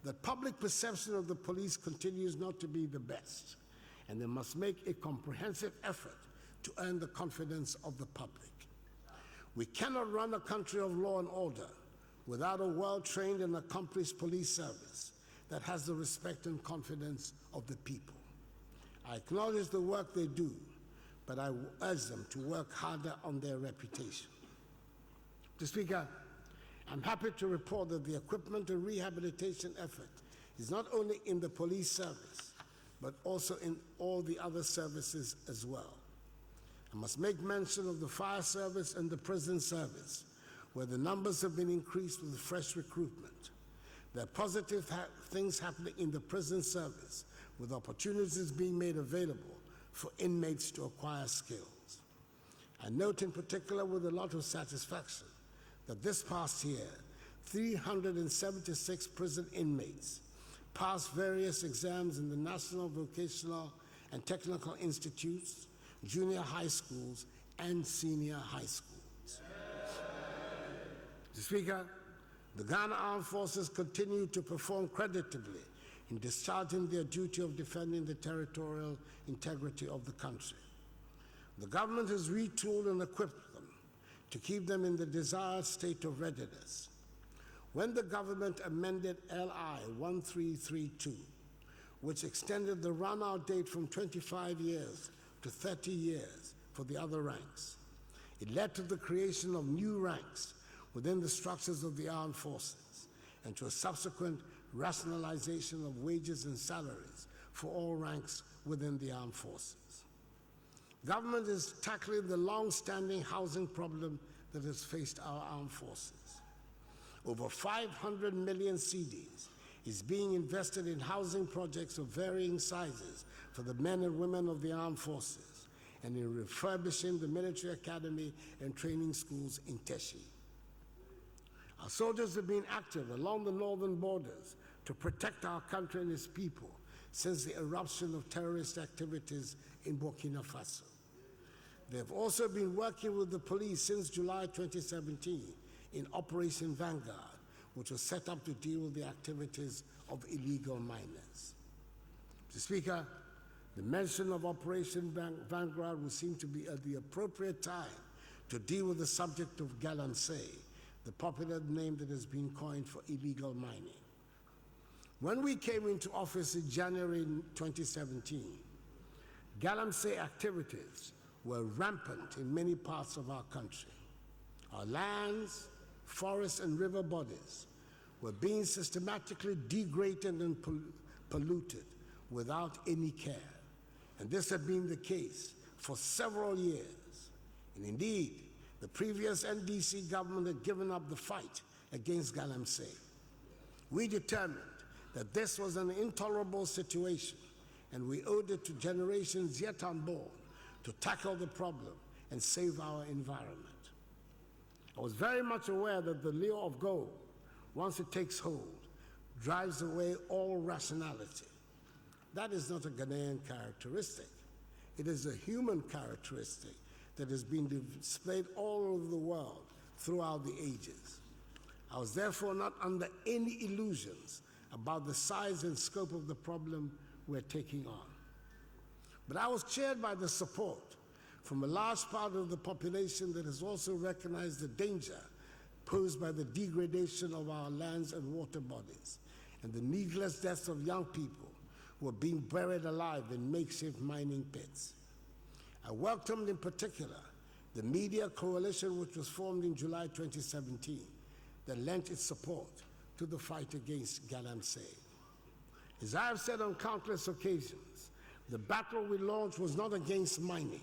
that public perception of the police continues not to be the best, and they must make a comprehensive effort to earn the confidence of the public. We cannot run a country of law and order without a well-trained and accomplished police service that has the respect and confidence of the people. I acknowledge the work they do, but I urge them to work harder on their reputation. Mr. Speaker, I'm happy to report that the equipment and rehabilitation effort is not only in the police service, but also in all the other services as well. I must make mention of the fire service and the prison service, where the numbers have been increased with fresh recruitment. There are positive things happening in the prison service, with opportunities being made available for inmates to acquire skills. I note in particular with a lot of satisfaction that this past year, 376 prison inmates passed various exams in the National Vocational and Technical Institutes, junior high schools, and senior high schools. Mr. Speaker, the Ghana Armed Forces continue to perform creditably in discharging their duty of defending the territorial integrity of the country. The government has retooled and equipped them to keep them in the desired state of readiness. When the government amended LI 1332, which extended the run-out date from 25 years to 30 years for the other ranks, it led to the creation of new ranks within the structures of the armed forces and to a subsequent rationalization of wages and salaries for all ranks within the armed forces. Government is tackling the long-standing housing problem that has faced our armed forces. Over 500 million cedis is being invested in housing projects of varying sizes for the men and women of the armed forces and in refurbishing the military academy and training schools in Teshi. Our soldiers have been active along the northern borders to protect our country and its people since the eruption of terrorist activities in Burkina Faso. They have also been working with the police since July 2017 in Operation Vanguard, which was set up to deal with the activities of illegal miners. Mr. Speaker, the mention of Operation Vanguard would seem to be at the appropriate time to deal with the subject of galamsey, the popular name that has been coined for illegal mining. When we came into office in January 2017, galamsey activities were rampant in many parts of our country. Our lands, forests, and river bodies were being systematically degraded and polluted without any care. And this had been the case for several years. And indeed, the previous NDC government had given up the fight against galamsey. We determined that this was an intolerable situation, and we owed it to generations yet unborn to tackle the problem and save our environment. I was very much aware that the lure of gold, once it takes hold, drives away all rationality. That is not a Ghanaian characteristic. It is a human characteristic that has been displayed all over the world throughout the ages. I was therefore not under any illusions about the size and scope of the problem we're taking on. But I was cheered by the support from a large part of the population that has also recognized the danger posed by the degradation of our lands and water bodies and the needless deaths of young people who are being buried alive in makeshift mining pits. I welcomed in particular the media coalition which was formed in July 2017 that lent its support to the fight against galamsey. As I have said on countless occasions, the battle we launched was not against mining.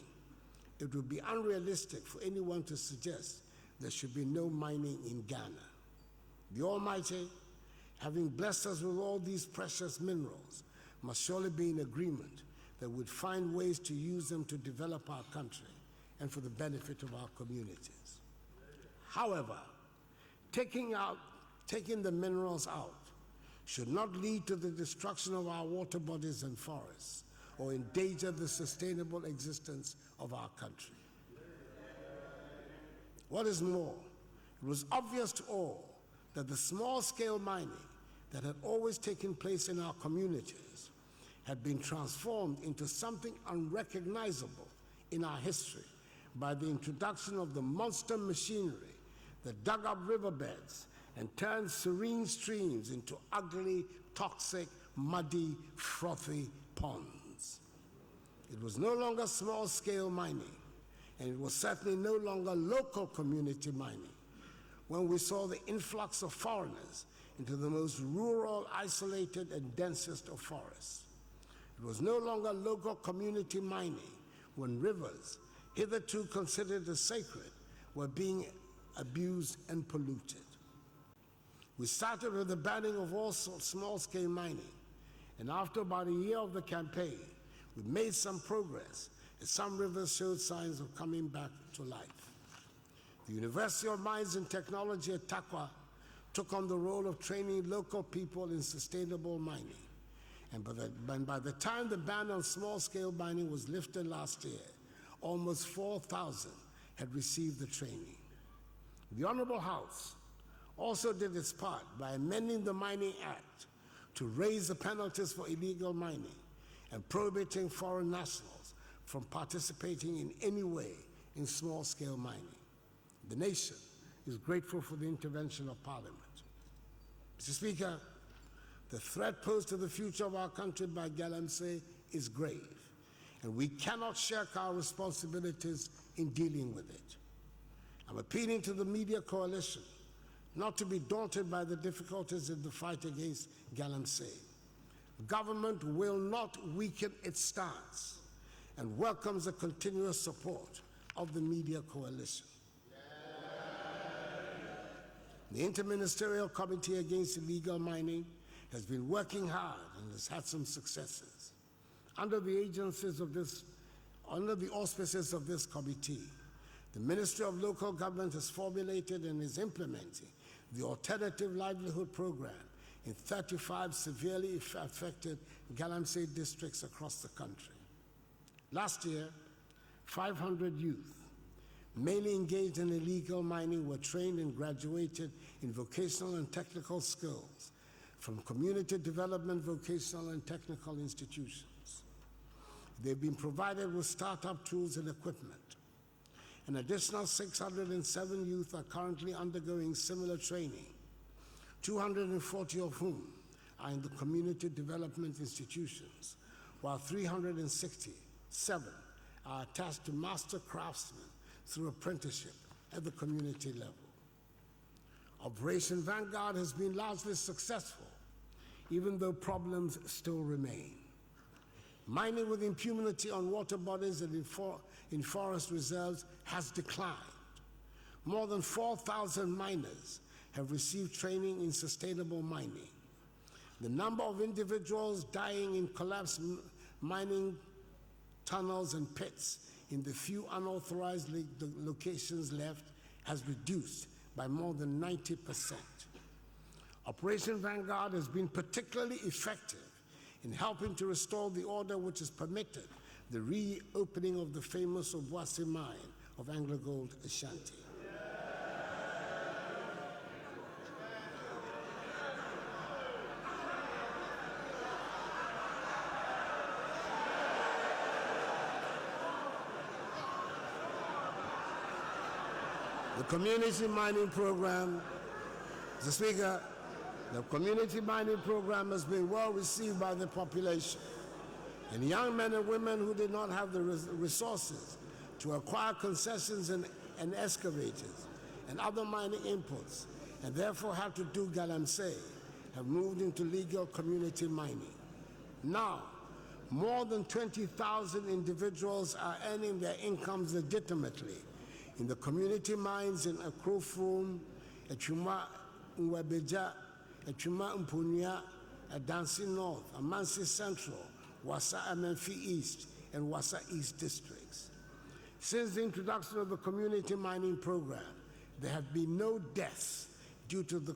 It would be unrealistic for anyone to suggest there should be no mining in Ghana. The Almighty, having blessed us with all these precious minerals, must surely be in agreement that we'd find ways to use them to develop our country and for the benefit of our communities. However, taking the minerals out should not lead to the destruction of our water bodies and forests or endanger the sustainable existence of our country. What is more, it was obvious to all that the small-scale mining that had always taken place in our communities had been transformed into something unrecognizable in our history by the introduction of the monster machinery that dug up riverbeds and turned serene streams into ugly, toxic, muddy, frothy ponds. It was no longer small-scale mining, and it was certainly no longer local community mining when we saw the influx of foreigners into the most rural, isolated, and densest of forests. It was no longer local community mining when rivers, hitherto considered as sacred, were being abused and polluted. We started with the banning of all small-scale mining, and after about a year of the campaign, we made some progress, and some rivers showed signs of coming back to life. The University of Mines and Technology at Takwa took on the role of training local people in sustainable mining. And by the time the ban on small-scale mining was lifted last year, almost 4,000 had received the training. The Honorable House also did its part by amending the Mining Act to raise the penalties for illegal mining and prohibiting foreign nationals from participating in any way in small-scale mining. The nation is grateful for the intervention of Parliament. Mr. Speaker, the threat posed to the future of our country by galamsey is grave, and we cannot shirk our responsibilities in dealing with it. I'm appealing to the media coalition not to be daunted by the difficulties in the fight against galamsey. Government will not weaken its stance and welcomes the continuous support of the media coalition. The Interministerial Committee Against Illegal Mining has been working hard and has had some successes. Under the auspices of this committee, the Ministry of Local Government has formulated and is implementing the Alternative Livelihood Program in 35 severely affected Galamsey districts across the country. Last year, 500 youth, mainly engaged in illegal mining, were trained and graduated in vocational and technical skills from community development, vocational and technical institutions. They've been provided with startup tools and equipment. An additional 607 youth are currently undergoing similar training, 240 of whom are in the community development institutions, while 367 are attached to master craftsmen through apprenticeship at the community level. Operation Vanguard has been largely successful, even though problems still remain. Mining with impunity on water bodies and in forest reserves has declined. More than 4,000 miners have received training in sustainable mining. The number of individuals dying in collapsed mining tunnels and pits in the few unauthorized locations left has reduced by more than 90%. Operation Vanguard has been particularly effective in helping to restore the order which has permitted the reopening of the famous Obuasi mine of AngloGold Ashanti. The community mining program, Mr. Speaker, the community mining program has been well received by the population, and young men and women who did not have the resources to acquire concessions and excavators and other mining inputs, and therefore had to do galamsey, have moved into legal community mining. Now, more than 20,000 individuals are earning their incomes legitimately in the community mines in Akufo, Echuma Nwebeja, Echuma Mpunya, Adansi North, Amansi Central, Wassa Amenfi East, and Wassa East districts. Since the introduction of the community mining program, there have been no deaths due to the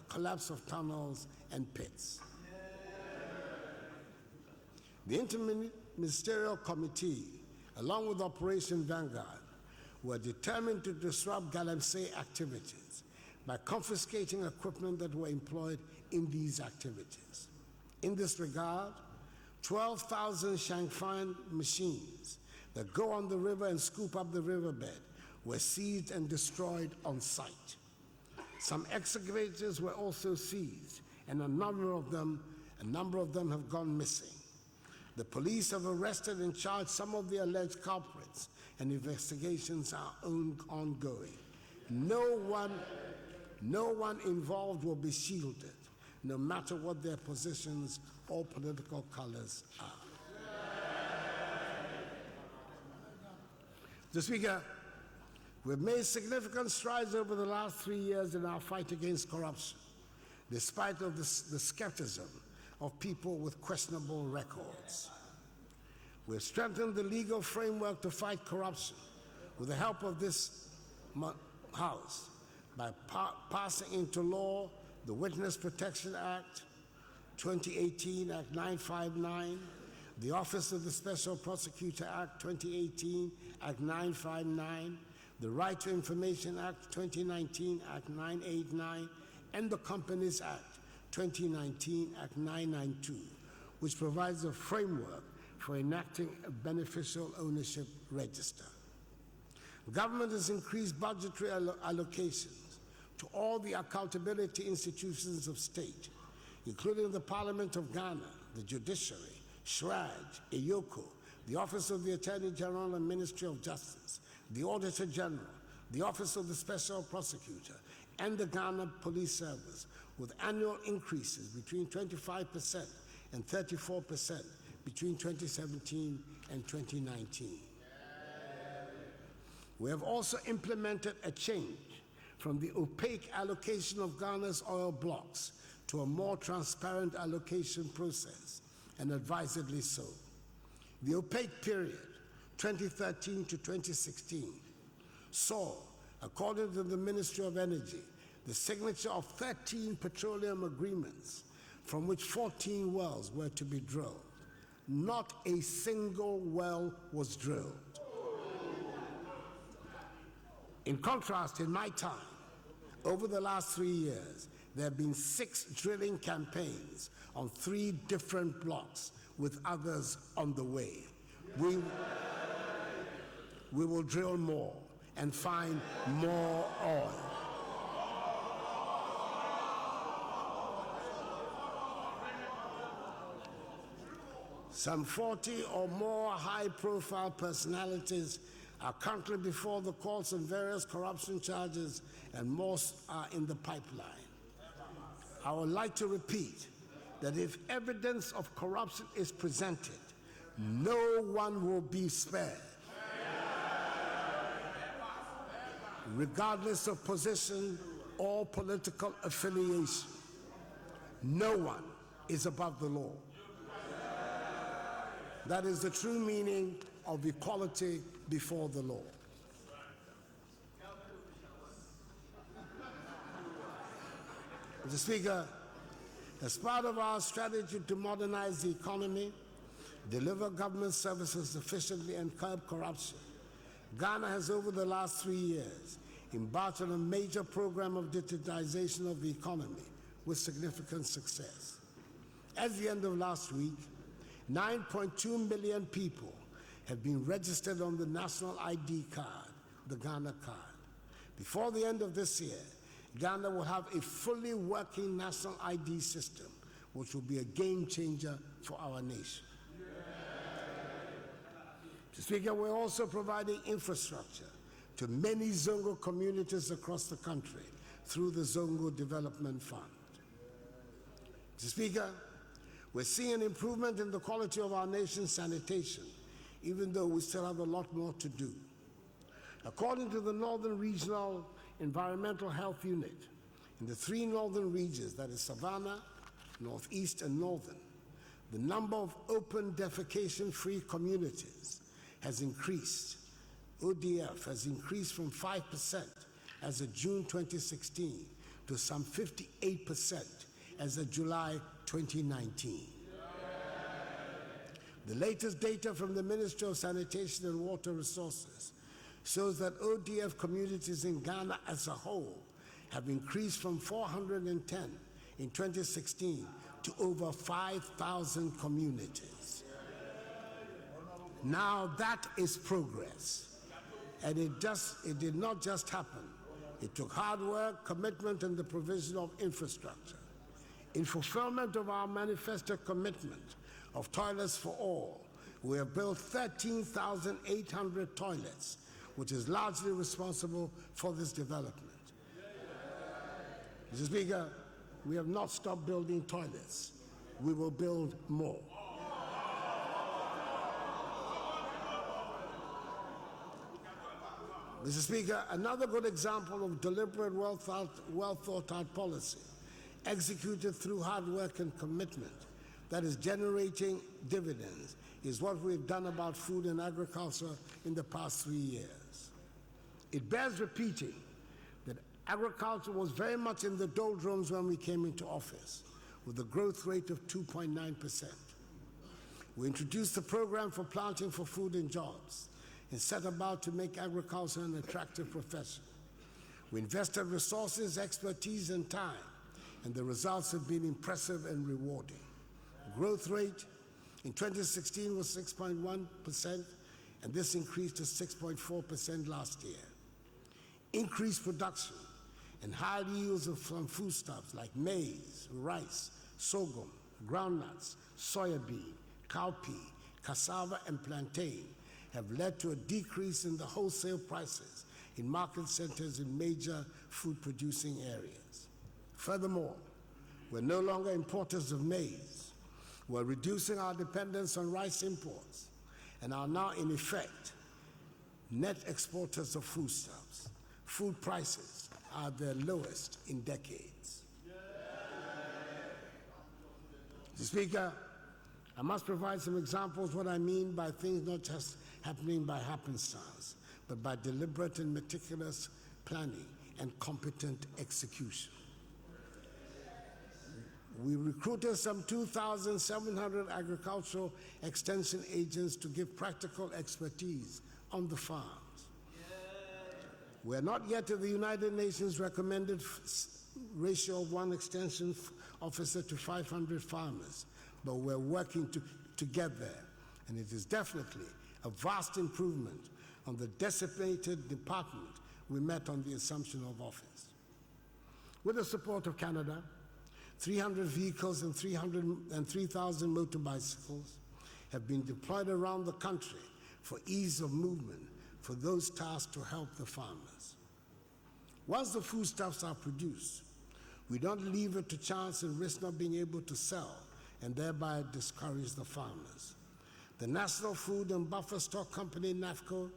collapse of tunnels and pits. The Interministerial Committee, along with Operation Vanguard, were determined to disrupt galamsey activities by confiscating equipment that were employed in these activities. In this regard, 12,000 Shangfan machines that go on the river and scoop up the riverbed were seized and destroyed on site. Some excavators were also seized, and a number of them have gone missing. The police have arrested and charged some of the alleged culprits, and investigations are ongoing. No one involved will be shielded, no matter what their positions or political colors are. Mr. Speaker, we've made significant strides over the last 3 years in our fight against corruption, despite of the skepticism of people with questionable records. We've strengthened the legal framework to fight corruption with the help of this House by passing into law the Witness Protection Act, 2018 Act 959, the Office of the Special Prosecutor Act, 2018 Act 959, the Right to Information Act, 2019 Act 989, and the Companies Act, 2019 Act 992, which provides a framework for enacting a beneficial ownership register. The government has increased budgetary allocations to all the accountability institutions of state, including the Parliament of Ghana, the Judiciary, SHRAJ, EYOCO, the Office of the Attorney General and Ministry of Justice, the Auditor General, the Office of the Special Prosecutor, and the Ghana Police Service, with annual increases between 25% and 34% between 2017 and 2019. We have also implemented a change from the opaque allocation of Ghana's oil blocks to a more transparent allocation process, and advisedly so. The opaque period, 2013 to 2016, saw, according to the Ministry of Energy, the signature of 13 petroleum agreements, from which 14 wells were to be drilled. Not a single well was drilled. In contrast, in my time, over the last 3 years, there have been 6 drilling campaigns on 3 different blocks, with others on the way. We will drill more and find more oil. Some 40 or more high-profile personalities are currently before the courts on various corruption charges, and most are in the pipeline. I would like to repeat that if evidence of corruption is presented, no one will be spared, regardless of position or political affiliation. No one is above the law. That is the true meaning of equality before the law. Mr. Speaker, as part of our strategy to modernize the economy, deliver government services efficiently, and curb corruption, Ghana has, over the last 3 years, embarked on a major program of digitization of the economy with significant success. At the end of last week, 9.2 million people have been registered on the national ID card, the Ghana card. Before the end of this year, Ghana will have a fully working national ID system, which will be a game changer for our nation. Mr. Speaker, we're also providing infrastructure to many Zongo communities across the country through the Zongo Development Fund. Mr. Speaker, we're seeing an improvement in the quality of our nation's sanitation, even though we still have a lot more to do. According to the Northern Regional Environmental Health Unit, in the 3 northern regions, that is Savannah, Northeast, and Northern, the number of open defecation-free communities has increased. ODF has increased from 5% as of June 2016 to some 58% as of July 2019. The latest data from the Ministry of Sanitation and Water Resources shows that ODF communities in Ghana as a whole have increased from 410 in 2016 to over 5,000 communities. Now that is progress, and it did not just happen. It took hard work, commitment, and the provision of infrastructure. In fulfillment of our manifesto commitment of toilets for all, we have built 13,800 toilets, which is largely responsible for this development. Mr. Speaker, we have not stopped building toilets. We will build more. Mr. Speaker, another good example of deliberate, well-thought-out policy executed through hard work and commitment that is generating dividends is what we've done about food and agriculture in the past 3 years. It bears repeating that agriculture was very much in the doldrums when we came into office, with a growth rate of 2.9%. We introduced a program for planting for food and jobs and set about to make agriculture an attractive profession. We invested resources, expertise, and time, and the results have been impressive and rewarding. The growth rate in 2016 was 6.1%, and this increased to 6.4% last year. Increased production and high yields from foodstuffs like maize, rice, sorghum, groundnuts, soybean, cowpea, cassava, and plantain have led to a decrease in the wholesale prices in market centers in major food-producing areas. Furthermore, we're no longer importers of maize. We're reducing our dependence on rice imports and are now, in effect, net exporters of foodstuffs. Food prices are their lowest in decades. Mr. Speaker, I must provide some examples of what I mean by things not just happening by happenstance, but by deliberate and meticulous planning and competent execution. We recruited some 2,700 agricultural extension agents to give practical expertise on the farms. We are not yet at the United Nations recommended ratio of 1 extension officer to 500 farmers, but we're working to get there, and it is definitely a vast improvement on the decimated department we met on the assumption of office. With the support of Canada, 300 vehicles and 3,000 motor bicycles have been deployed around the country for ease of movement for those tasked to help the farmers. Once the foodstuffs are produced, we don't leave it to chance and risk not being able to sell and thereby discourage the farmers. The National Food and Buffer Stock Company, NAFCO,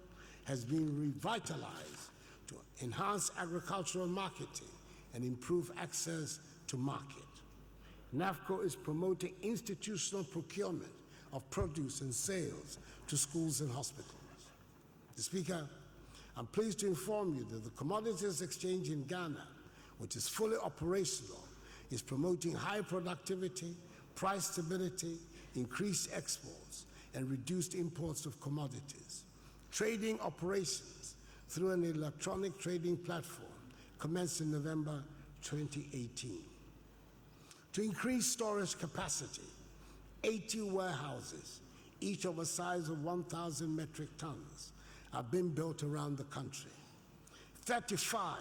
has been revitalized to enhance agricultural marketing and improve access to market. NAFCO is promoting institutional procurement of produce and sales to schools and hospitals. Mr. Speaker, I'm pleased to inform you that the Commodities Exchange in Ghana, which is fully operational, is promoting high productivity, price stability, increased exports, and reduced imports of commodities. Trading operations through an electronic trading platform commenced in November 2018. To increase storage capacity, 80 warehouses, each of a size of 1,000 metric tons, are being built around the country. 35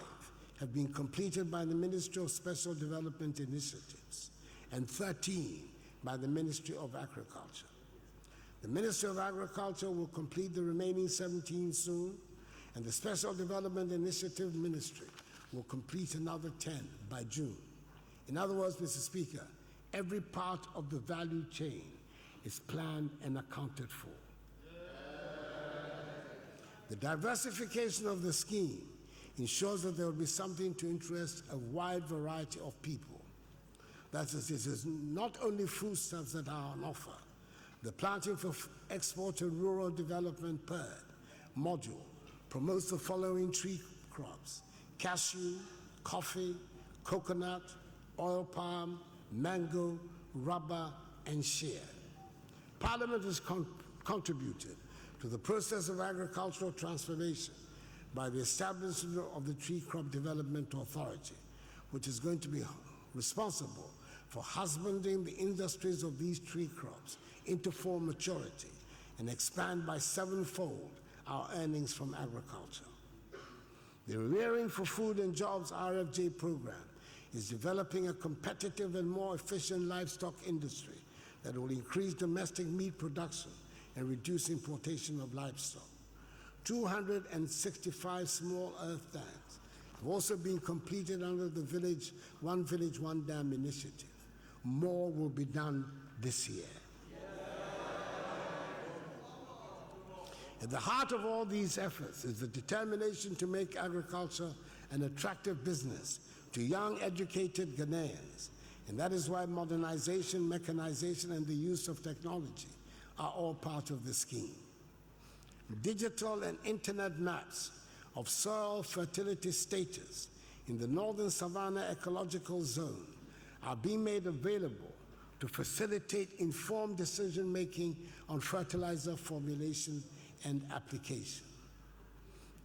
have been completed by the Ministry of Special Development Initiatives and 13 by the Ministry of Agriculture. The Ministry of Agriculture will complete the remaining 17 soon, and the Special Development Initiative Ministry will complete another 10 by June. In other words, Mr. Speaker, every part of the value chain is planned and accounted for. The diversification of the scheme ensures that there will be something to interest a wide variety of people. That is, it is not only foodstuffs that are on offer. The Planting for Export and Rural Development PERD module promotes the following tree crops: cashew, coffee, coconut, oil palm, mango, rubber, and shea. Parliament has contributed to the process of agricultural transformation by the establishment of the Tree Crop Development Authority, which is going to be responsible for husbanding the industries of these tree crops into full maturity and expand by 7-fold our earnings from agriculture. The Rearing for Food and Jobs RFJ program is developing a competitive and more efficient livestock industry that will increase domestic meat production and reduce importation of livestock. 265 small earth dams have also been completed under the One Village, One Dam initiative. More will be done this year. At the heart of all these efforts is the determination to make agriculture an attractive business to young, educated Ghanaians. And that is why modernization, mechanization, and the use of technology are all part of the scheme. Digital and internet maps of soil fertility status in the Northern Savannah Ecological Zone are being made available to facilitate informed decision-making on fertilizer formulation and application.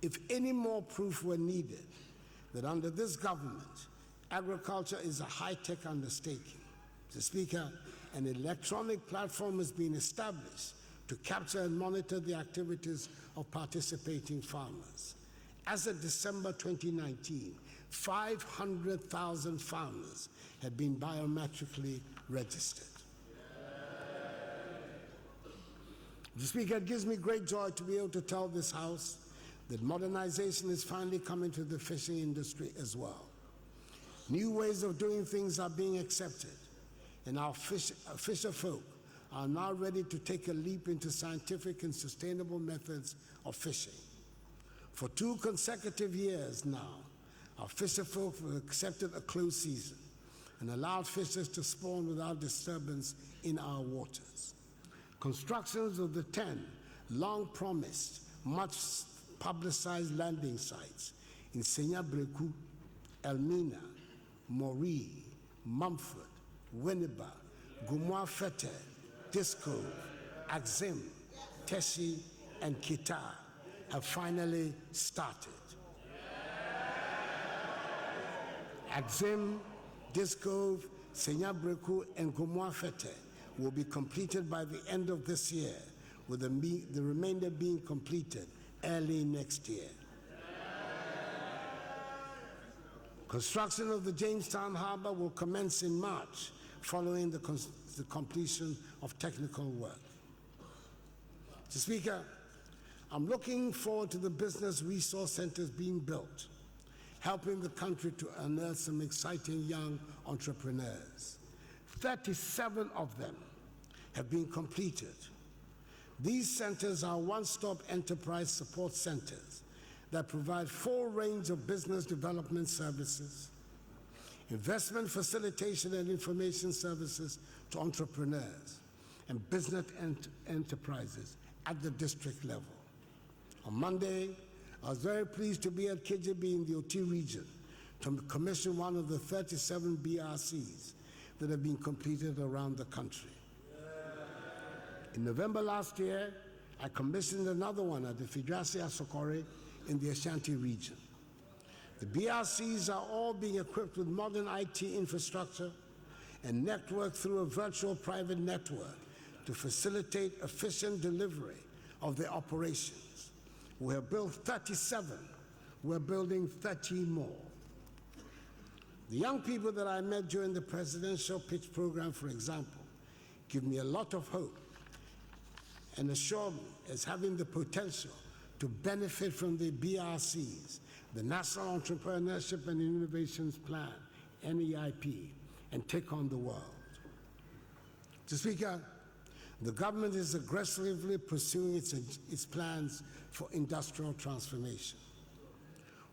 If any more proof were needed that under this government, agriculture is a high-tech undertaking, Mr. Speaker, an electronic platform has been established to capture and monitor the activities of participating farmers. As of December 2019, 500,000 farmers had been biometrically registered. Mr. Speaker, it gives me great joy to be able to tell this House that modernization is finally coming to the fishing industry as well. New ways of doing things are being accepted, and our fisher folk are now ready to take a leap into scientific and sustainable methods of fishing. For 2 consecutive years now, our fisher folk have accepted a closed season and allowed fishers to spawn without disturbance in our waters. Constructions of the 10 long-promised, much-publicized landing sites in Senya Breku, Elmina, Maury, Mumford, Winneba, Gumwa Fete, Disco, Axim, Teshi, and Kita have finally started. Axim, Disco, Senya Breku, and Gumwa Fete will be completed by the end of this year, with the remainder being completed early next year. Construction of the Jamestown Harbor will commence in March, following the completion of technical work. Mr. Speaker, I'm looking forward to the business resource centers being built, helping the country to unearth some exciting young entrepreneurs. 37 of them have been completed. These centers are one-stop enterprise support centers that provide full range of business development services, investment facilitation and information services to entrepreneurs and business enterprises at the district level. On Monday, I was very pleased to be at KJB in the OT region to commission one of the 37 BRCs that have been completed around the country. In November last year, I commissioned another one at the Fidrasi Asokore in the Ashanti region. The BRCs are all being equipped with modern IT infrastructure and networked through a virtual private network to facilitate efficient delivery of their operations. We have built 37. We're building 30 more. The young people that I met during the presidential pitch program, for example, give me a lot of hope and assure me as having the potential to benefit from the BRCs, the National Entrepreneurship and Innovations Plan, NEIP, and take on the world. Mr. Speaker, the government is aggressively pursuing its plans for industrial transformation.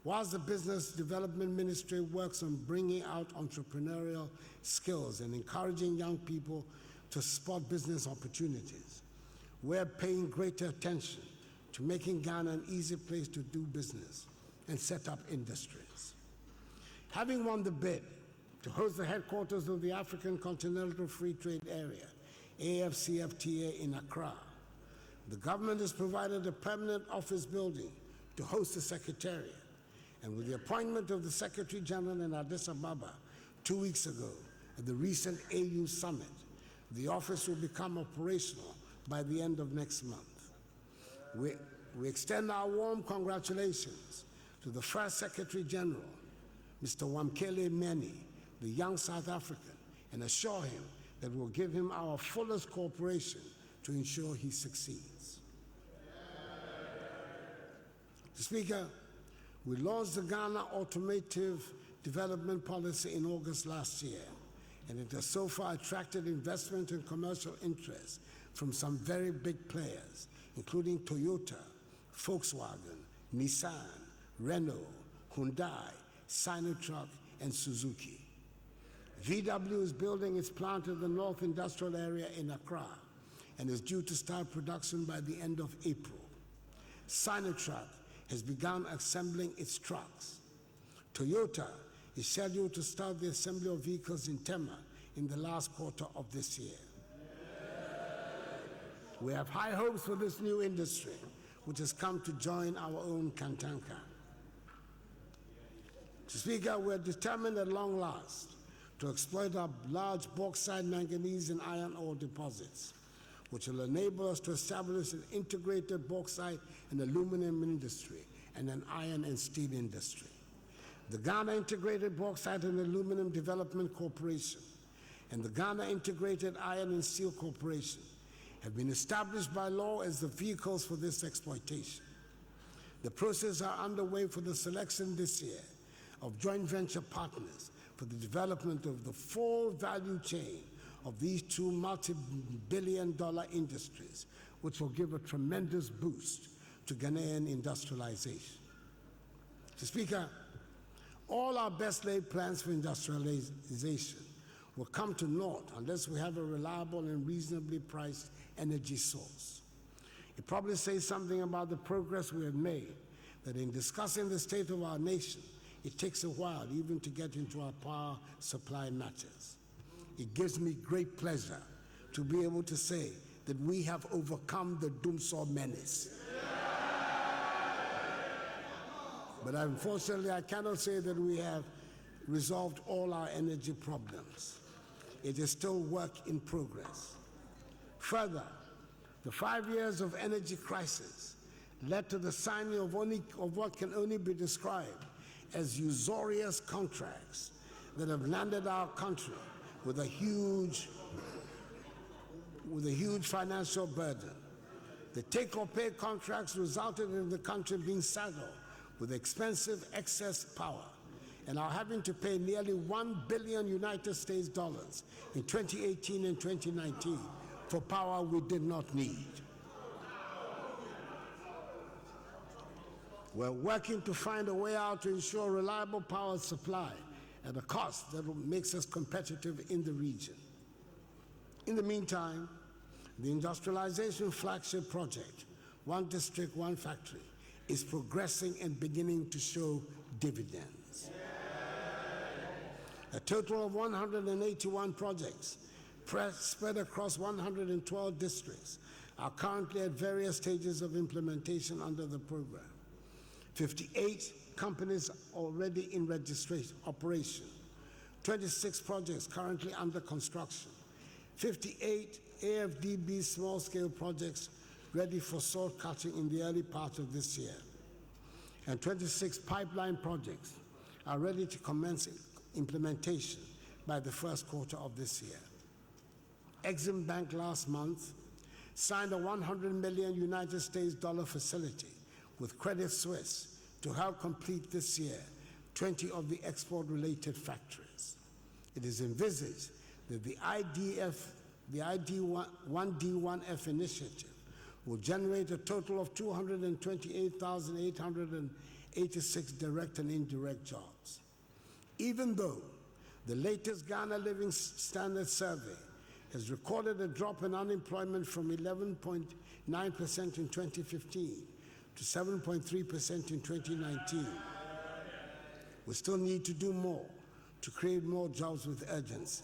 Whilst the Business Development Ministry works on bringing out entrepreneurial skills and encouraging young people to spot business opportunities, we're paying greater attention to making Ghana an easy place to do business and set up industries. Having won the bid to host the headquarters of the African Continental Free Trade Area, AFCFTA, in Accra, the government has provided a permanent office building to host the Secretariat. And with the appointment of the Secretary General in Addis Ababa 2 weeks ago at the recent AU Summit, the office will become operational by the end of next month. We extend our warm congratulations to the first Secretary General, Mr. Wamkele Meni, the young South African, and assure him that we'll give him our fullest cooperation to ensure he succeeds. Mr. Speaker, we launched the Ghana Automotive Development Policy in August last year, and it has so far attracted investment and commercial interest from some very big players, including Toyota, Volkswagen, Nissan, Renault, Hyundai, Sinotruk, and Suzuki. VW is building its plant in the North Industrial Area in Accra and is due to start production by the end of April. Sinotruk has begun assembling its trucks. Toyota is scheduled to start the assembly of vehicles in Tema in the last quarter of this year. We have high hopes for this new industry, which has come to join our own Kantanka. Mr. Speaker, we are determined at long last to exploit our large bauxite, manganese, and iron ore deposits, which will enable us to establish an integrated bauxite and aluminum industry and an iron and steel industry. The Ghana Integrated Bauxite and Aluminum Development Corporation and the Ghana Integrated Iron and Steel Corporation have been established by law as the vehicles for this exploitation. The process are underway for the selection this year of joint venture partners for the development of the full value chain of these two multi-billion-dollar industries, which will give a tremendous boost to Ghanaian industrialization. Mr. Speaker, all our best-laid plans for industrialization will come to naught unless we have a reliable and reasonably priced energy source. It probably says something about the progress we have made that in discussing the state of our nation, it takes a while even to get into our power supply matters. It gives me great pleasure to be able to say that we have overcome the Doomsaw menace. But unfortunately, I cannot say that we have resolved all our energy problems. It is still work in progress. Further, the 5 years of energy crisis led to the signing of what can only be described as usurious contracts that have landed our country with a huge financial burden. The take-or-pay contracts resulted in the country being saddled with expensive excess power and are having to pay nearly $1 billion United States dollars in 2018 and 2019 for power we did not need. We're working to find a way out to ensure reliable power supply at a cost that makes us competitive in the region. In the meantime, the industrialization flagship project, One District, One Factory, is progressing and beginning to show dividends. A total of 181 projects spread across 112 districts are currently at various stages of implementation under the program. 58 companies already in operation, 26 projects currently under construction, 58 AFDB small-scale projects ready for sword cutting in the early part of this year, and 26 pipeline projects are ready to commence implementation by the first quarter of this year. Exim Bank last month signed a $100 million United States dollar facility with Credit Suisse to help complete this year 20 of the export-related factories. It is envisaged that the ID1D1F initiative will generate a total of 228,886 direct and indirect jobs. Even though the latest Ghana Living Standard Survey has recorded a drop in unemployment from 11.9% in 2015 to 7.3% in 2019, we still need to do more to create more jobs with urgency.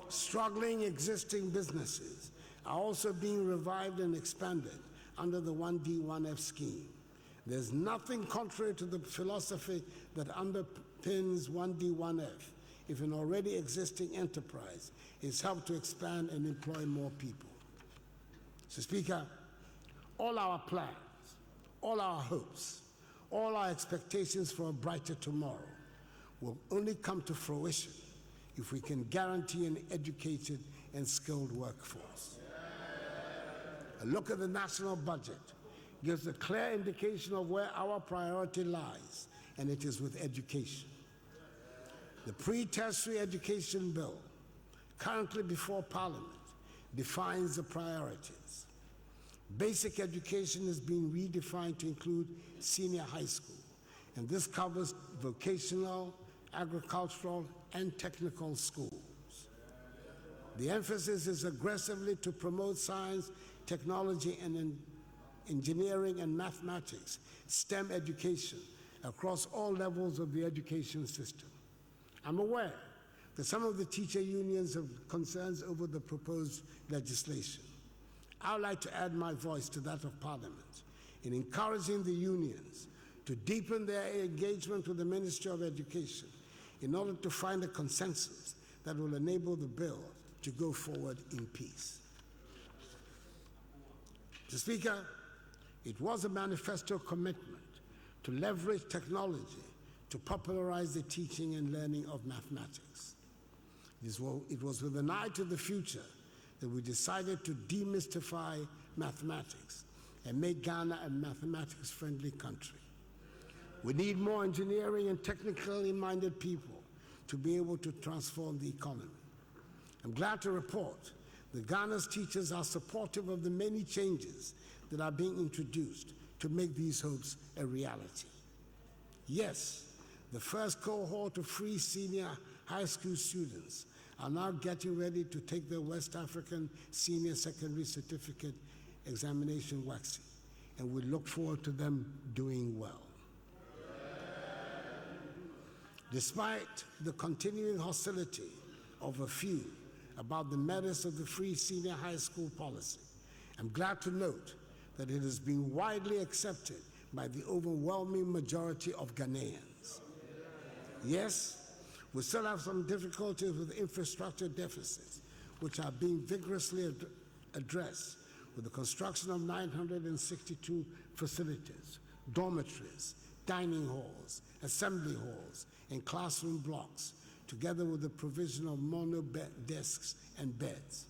Struggling existing businesses are also being revived and expanded under the 1D1F scheme. There's nothing contrary to the philosophy that underpins 1D1F if an already existing enterprise is helped to expand and employ more people. So, Speaker, all our plans, all our hopes, all our expectations for a brighter tomorrow will only come to fruition if we can guarantee an educated and skilled workforce. A look at the national budget gives a clear indication of where our priority lies, and it is with education. The pre-tertiary education bill, currently before Parliament, defines the priorities. Basic education is being redefined to include senior high school, and this covers vocational, agricultural, and technical schools. The emphasis is aggressively to promote science, technology, and engineering and mathematics, STEM education, across all levels of the education system. I'm aware that some of the teacher unions have concerns over the proposed legislation. I would like to add my voice to that of Parliament in encouraging the unions to deepen their engagement with the Ministry of Education in order to find a consensus that will enable the bill to go forward in peace. Mr. Speaker, it was a manifesto commitment to leverage technology to popularize the teaching and learning of mathematics. It was with an eye to the future that we decided to demystify mathematics and make Ghana a mathematics-friendly country. We need more engineering and technically minded people to be able to transform the economy. I'm glad to report that Ghana's teachers are supportive of the many changes that are being introduced to make these hopes a reality. Yes, the first cohort of free senior high school students are now getting ready to take their West African Senior Secondary Certificate examination waxing, and we look forward to them doing well. Despite the continuing hostility of a few about the merits of the free senior high school policy, I'm glad to note that it has been widely accepted by the overwhelming majority of Ghanaians. Yes, we still have some difficulties with infrastructure deficits, which are being vigorously addressed with the construction of 962 facilities, dormitories, dining halls, assembly halls, and classroom blocks, together with the provision of desks and beds.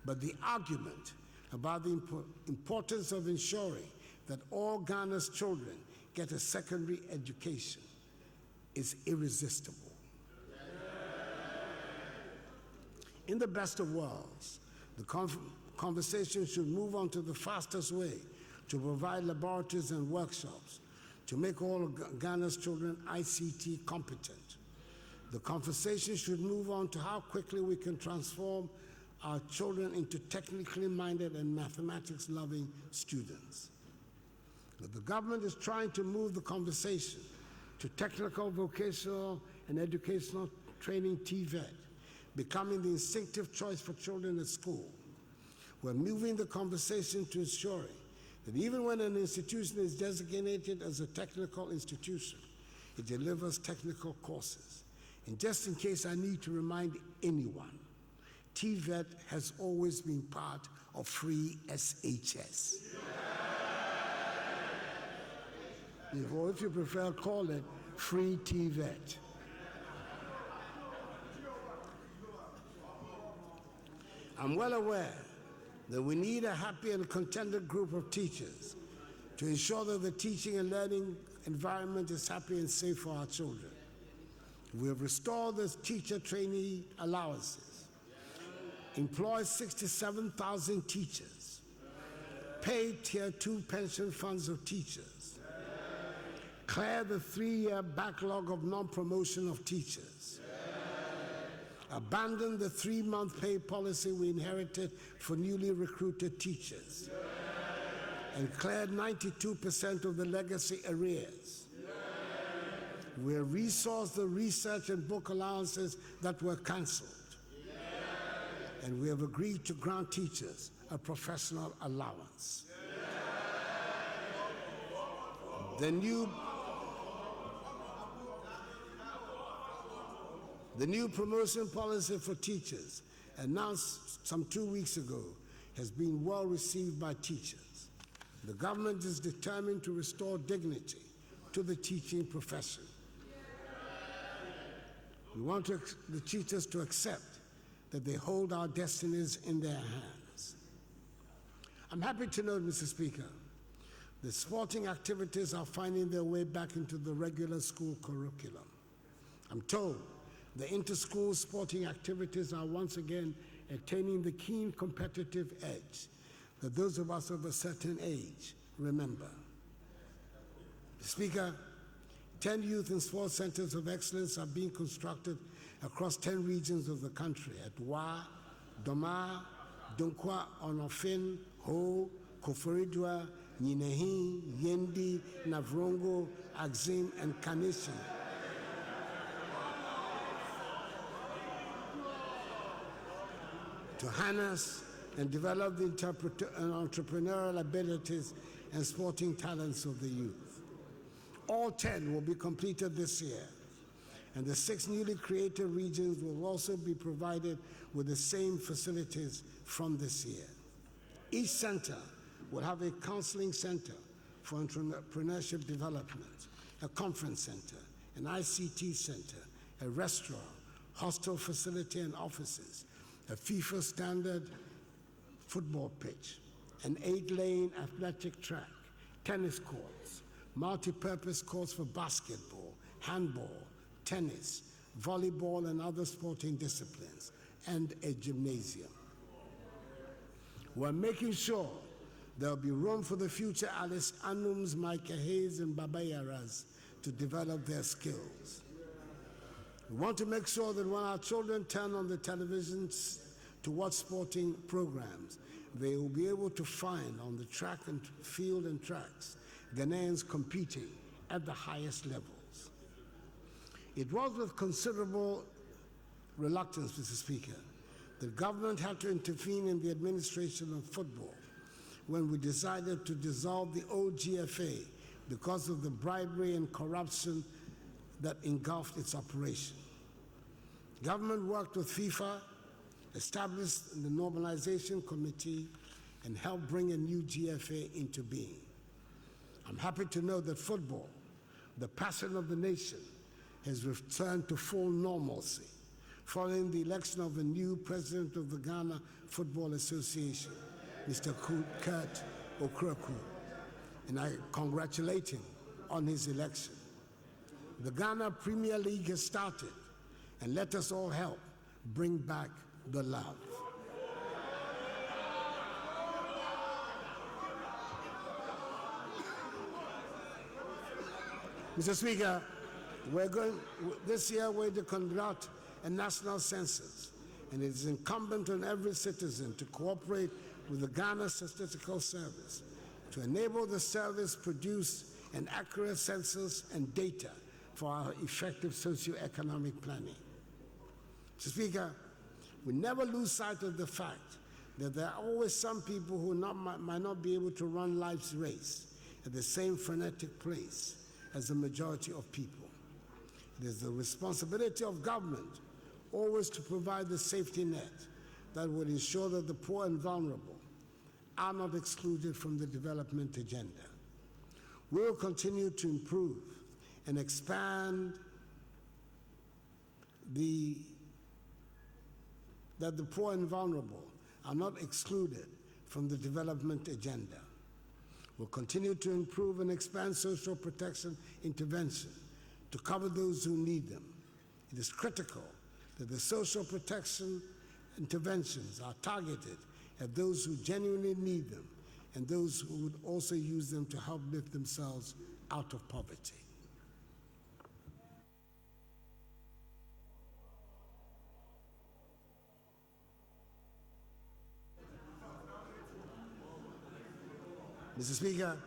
But the argument about the importance of ensuring that all Ghana's children get a secondary education is irresistible. In the best of worlds, the conversation should move on to the fastest way to provide laboratories and workshops to make all of Ghana's children ICT competent. The conversation should move on to how quickly we can transform our children into technically minded and mathematics-loving students. But the government is trying to move the conversation to technical, vocational, and educational training TVET, becoming the instinctive choice for children at school. We're moving the conversation to ensuring that even when an institution is designated as a technical institution, it delivers technical courses. And just in case I need to remind anyone, TVET has always been part of free SHS. Or if you prefer, call it free TVET. I'm well aware that we need a happy and contented group of teachers to ensure that the teaching and learning environment is happy and safe for our children. We have restored the teacher trainee allowances, employed 67,000 teachers, paid Tier 2 pension funds of teachers, cleared the 3-year backlog of non-promotion of teachers, abandoned the 3-month pay policy we inherited for newly recruited teachers, and cleared 92% of the legacy arrears. We have resourced the research and book allowances that were cancelled. And we have agreed to grant teachers a professional allowance. The new promotion policy for teachers, announced some 2 weeks ago, has been well received by teachers. The government is determined to restore dignity to the teaching profession. We want the teachers to accept that they hold our destinies in their hands. I'm happy to note, Mr. Speaker, that sporting activities are finding their way back into the regular school curriculum. I'm told the inter-school sporting activities are once again attaining the keen competitive edge that those of us of a certain age remember. Speaker, 10 youth and sports centers of excellence are being constructed across 10 regions of the country at Wa, Doma, Donkwa, Onofin, Ho, Koforidua, Ninehi, Yendi, Navrongo, Axim, and Kanishi. To harness and develop the entrepreneurial abilities and sporting talents of the youth. All 10 will be completed this year, and the 6 newly created regions will also be provided with the same facilities from this year. Each center will have a counseling center for entrepreneurship development, a conference center, an ICT center, a restaurant, hostel facility and offices, a FIFA standard football pitch, an 8-lane athletic track, tennis courts, multi-purpose courts for basketball, handball, tennis, volleyball, and other sporting disciplines, and a gymnasium. We're making sure there'll be room for the future Alice Anums, Micah Hayes, and Baba Yaras to develop their skills. We want to make sure that when our children turn on the televisions to watch sporting programs, they will be able to find on the track and field and tracks Ghanaians competing at the highest levels. It was with considerable reluctance, Mr. Speaker, that government had to intervene in the administration of football when we decided to dissolve the old GFA because of the bribery and corruption that engulfed its operation. Government worked with FIFA, established the Normalization Committee, and helped bring a new GFA into being. I'm happy to know that football, the passion of the nation, has returned to full normalcy following the election of the new president of the Ghana Football Association, Mr. Kurt Okraku, and I congratulate him on his election. The Ghana Premier League has started, and let us all help bring back the love. Mr. Speaker, this year we're to conduct a national census, and it is incumbent on every citizen to cooperate with the Ghana Statistical Service to enable the service produce an accurate census and data for our effective socio-economic planning. Mr. Speaker, we never lose sight of the fact that there are always some people who might not be able to run life's race at the same frenetic pace as the majority of people. It is the responsibility of government always to provide the safety net that would ensure that the poor and vulnerable are not excluded from the development agenda. We will continue to improve and expand that the poor and vulnerable are not excluded from the development agenda. We'll continue to improve and expand social protection intervention to cover those who need them. It is critical that the social protection interventions are targeted at those who genuinely need them and those who would also use them to help lift themselves out of poverty. Mr. Speaker,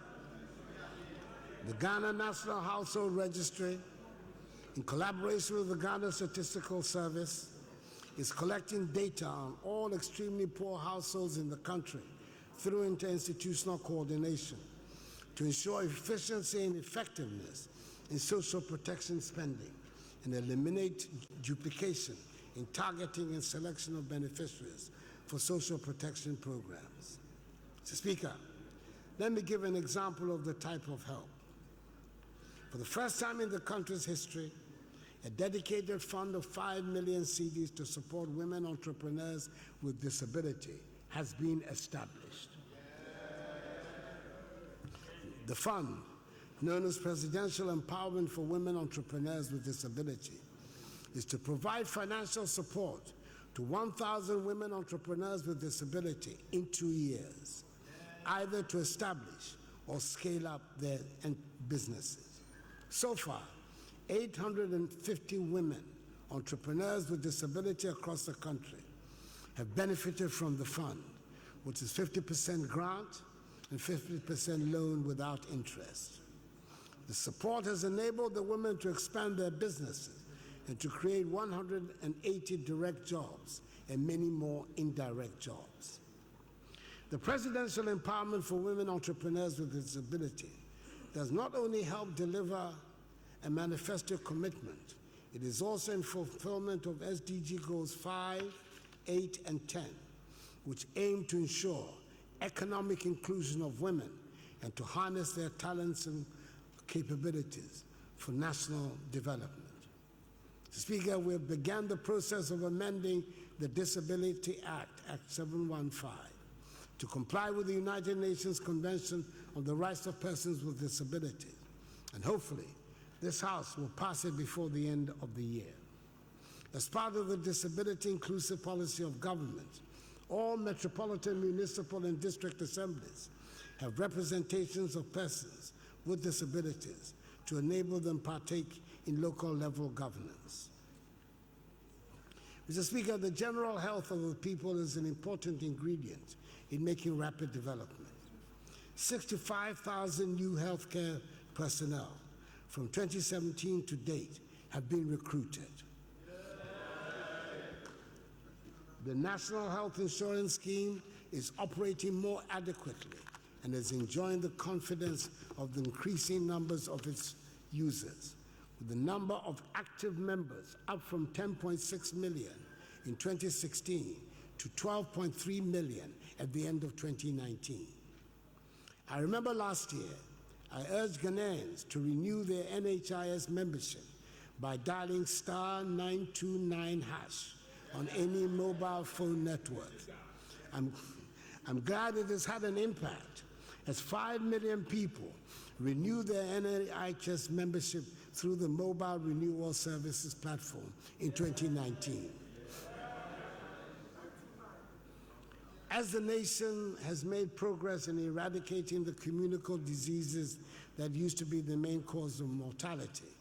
the Ghana National Household Registry, in collaboration with the Ghana Statistical Service, is collecting data on all extremely poor households in the country through interinstitutional coordination to ensure efficiency and effectiveness in social protection spending and eliminate duplication in targeting and selection of beneficiaries for social protection programs. Mr. Speaker, let me give an example of the type of help. For the first time in the country's history, a dedicated fund of 5 million cedis to support women entrepreneurs with disability has been established. The fund, known as Presidential Empowerment for Women Entrepreneurs with Disability, is to provide financial support to 1,000 women entrepreneurs with disability in 2 years, either to establish or scale up their businesses. So far, 850 women entrepreneurs with disability across the country have benefited from the fund, which is 50% grant and 50% loan without interest. The support has enabled the women to expand their businesses and to create 180 direct jobs and many more indirect jobs. The Presidential Empowerment for Women Entrepreneurs with Disability does not only help deliver a manifesto commitment, it is also in fulfillment of SDG Goals 5, 8, and 10, which aim to ensure economic inclusion of women and to harness their talents and capabilities for national development. Speaker, we have begun the process of amending the Disability Act, Act 715, to comply with the United Nations Convention on the Rights of Persons with Disabilities, and hopefully this House will pass it before the end of the year. As part of the disability inclusive policy of government, all metropolitan, municipal, and district assemblies have representations of persons with disabilities to enable them partake in local level governance. Mr. Speaker, the general health of the people is an important ingredient in making rapid development. 65,000 new healthcare personnel from 2017 to date have been recruited. The National Health Insurance Scheme is operating more adequately and is enjoying the confidence of the increasing numbers of its users, with the number of active members up from 10.6 million in 2016 to 12.3 million at the end of 2019. I remember last year, I urged Ghanaians to renew their NHIS membership by dialing *929# on any mobile phone network. I'm glad it has had an impact, as 5 million people renewed their NHIS membership through the Mobile Renewal Services platform in 2019. As the nation has made progress in eradicating the communicable diseases that used to be the main cause of mortality,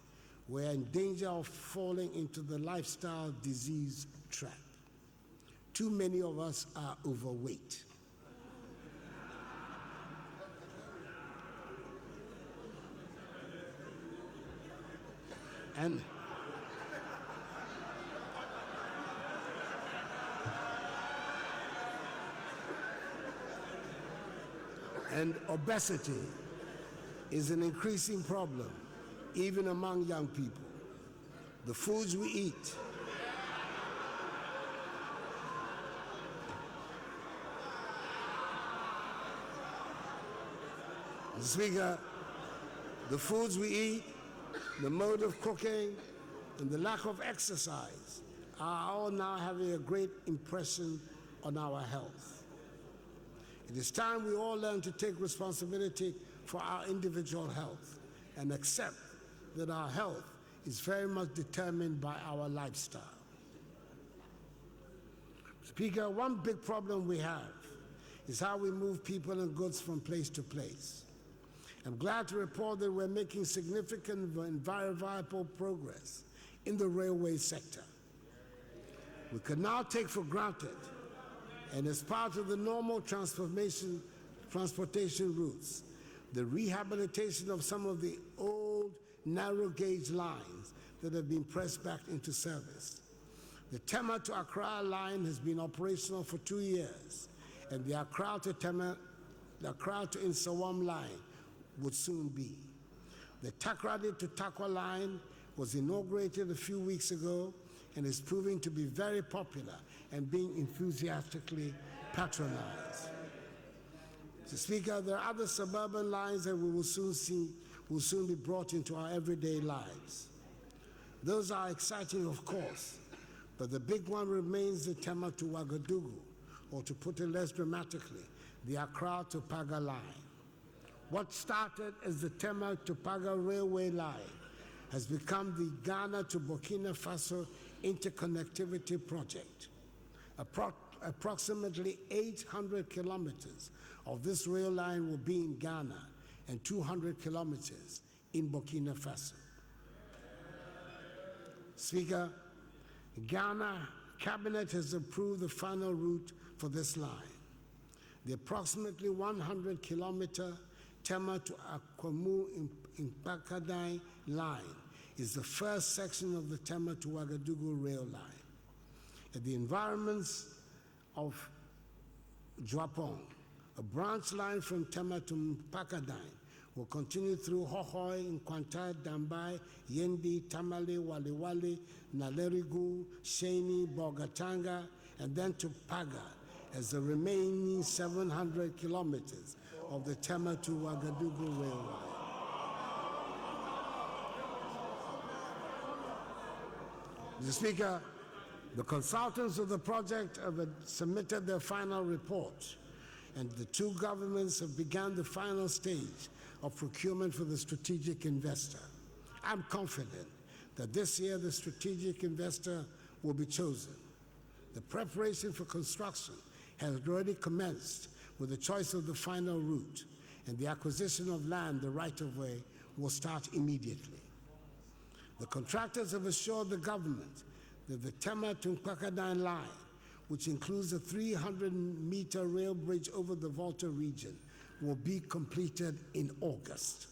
we're in danger of falling into the lifestyle disease trap. Too many of us are overweight. And obesity is an increasing problem, even among young people. The foods we eat, Mr. Speaker, the foods we eat, the mode of cooking, and the lack of exercise are all now having a great impression on our health. It is time we all learn to take responsibility for our individual health and accept that our health is very much determined by our lifestyle. Speaker, one big problem we have is how we move people and goods from place to place. I'm glad to report that we're making significant and verifiable progress in the railway sector. We can now take for granted, and as part of the normal transportation routes, the rehabilitation of some of the old narrow gauge lines that have been pressed back into service. The Tema to Accra line has been operational for 2 years, and the Accra to Nsawam line would soon be. The Takoradi to Takwa line was inaugurated a few weeks ago and is proving to be very popular and being enthusiastically patronized. Mr. Speaker, there are other suburban lines that we will soon be brought into our everyday lives. Those are exciting, of course, but the big one remains the Tema to Ouagadougou, or to put it less dramatically, the Accra to Paga line. What started as the Tema to Paga railway line has become the Ghana to Burkina Faso interconnectivity project. Approximately 800 kilometers of this rail line will be in Ghana and 200 kilometers in Burkina Faso. Speaker, Ghana Cabinet has approved the final route for this line. The approximately 100-kilometer Tema to Akwamu in Pakadai line is the first section of the Tema to Ouagadougou rail line. At the environments of Juapong, a branch line from Tema to Pakadai will continue through Hohoi, Nkwanta, Dambai, Yendi, Tamale, Waliwali, Nalerigu, Sheni, Bogatanga, and then to Paga as the remaining 700 kilometers of the Tema to Ouagadougou rail line. Mr. Speaker, the consultants of the project have submitted their final report, and the two governments have begun the final stage of procurement for the strategic investor. I'm confident that this year the strategic investor will be chosen. The preparation for construction has already commenced with the choice of the final route, and the acquisition of land, the right-of-way, will start immediately. The contractors have assured the government that the Tema to Kwakadine line, which includes a 300-meter rail bridge over the Volta region, will be completed in August.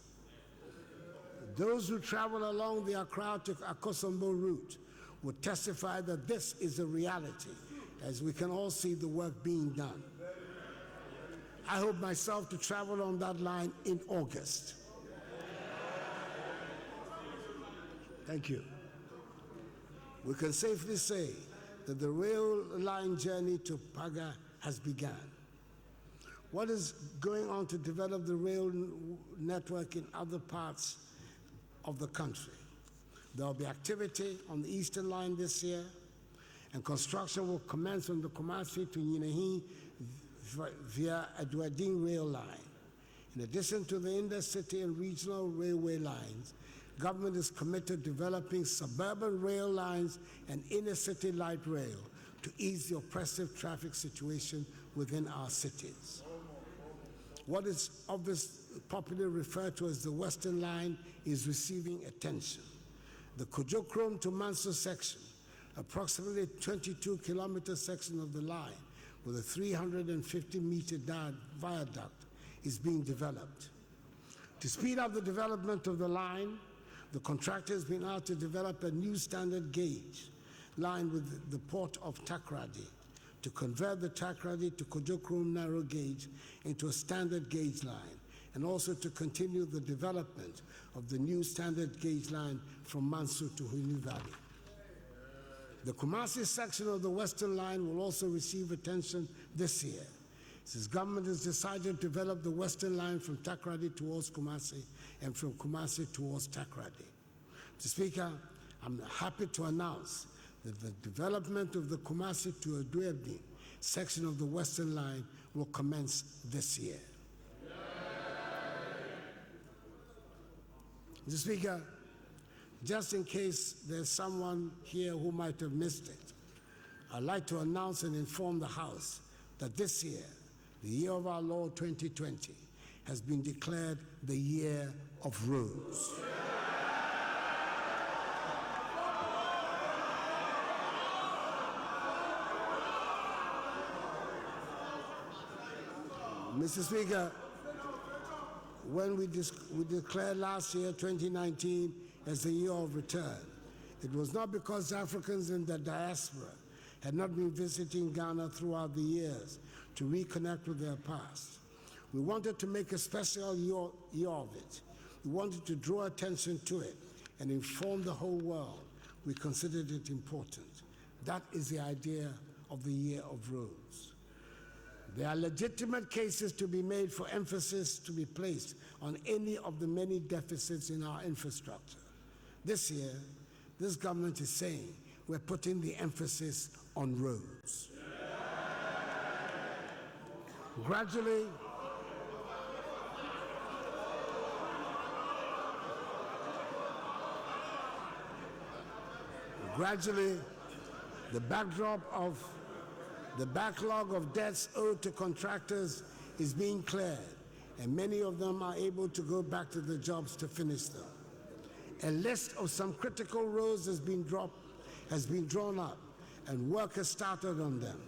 Those who travel along the Accra to Akosombo route would testify that this is a reality, as we can all see the work being done. I hope myself to travel on that line in August. Thank you. We can safely say that the rail line journey to Paga has begun. What is going on to develop the rail network in other parts of the country? There will be activity on the Eastern Line this year, and construction will commence on the Kumasi to Nyinahi via Addo rail line. In addition to the intercity and regional railway lines, government is committed to developing suburban rail lines and inner-city light rail to ease the oppressive traffic situation within our cities. What is popularly referred to as the Western Line is receiving attention. The Kujokrom to Manso section, approximately 22-kilometer section of the line with a 350-meter viaduct, is being developed. To speed up the development of the line, the contractor has been asked to develop a new standard gauge line with the port of Takoradi to convert the Takoradi to Kujokrom narrow gauge into a standard gauge line, and also to continue the development of the new standard gauge line from Manso to Huni Valley. The Kumasi section of the Western Line will also receive attention this year, since government has decided to develop the Western Line from Takoradi towards Kumasi and from Kumasi towards Takoradi. Mr. Speaker, I'm happy to announce that the development of the Kumasi to Addo section of the Western Line will commence this year. Mr. Speaker, just in case there's someone here who might have missed it, I'd like to announce and inform the House that this year, the year of our Lord 2020, has been declared the year of roads. Mr. Speaker, when we declared last year, 2019, as the year of return, it was not because Africans in the diaspora had not been visiting Ghana throughout the years to reconnect with their past. We wanted to make a special year of it. We wanted to draw attention to it and inform the whole world. We considered it important. That is the idea of the year of roads. There are legitimate cases to be made for emphasis to be placed on any of the many deficits in our infrastructure. This year, this government is saying we're putting the emphasis on roads. Gradually, the backlog of debts owed to contractors is being cleared, and many of them are able to go back to the jobs to finish them. A list of some critical roads has been drawn up, and work has started on them.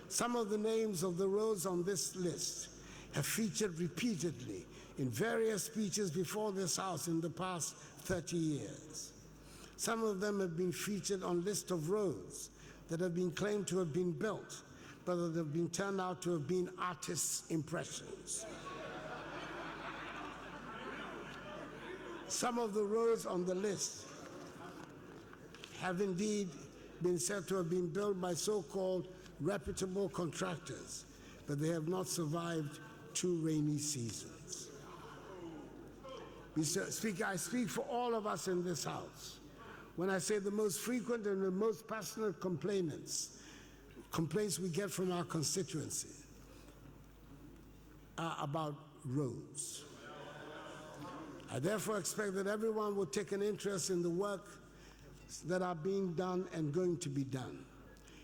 Some of the names of the roads on this list have featured repeatedly in various speeches before this House in the past 30 years. Some of them have been featured on lists of roads that have been claimed to have been built, but that have been turned out to have been artists' impressions. Some of the roads on the list have indeed been said to have been built by so-called reputable contractors, but they have not survived 2 rainy seasons. Mr. Speaker, I speak for all of us in this House when I say the most frequent and the most passionate complaints we get from our constituency are about roads. I therefore expect that everyone will take an interest in the work that are being done and going to be done.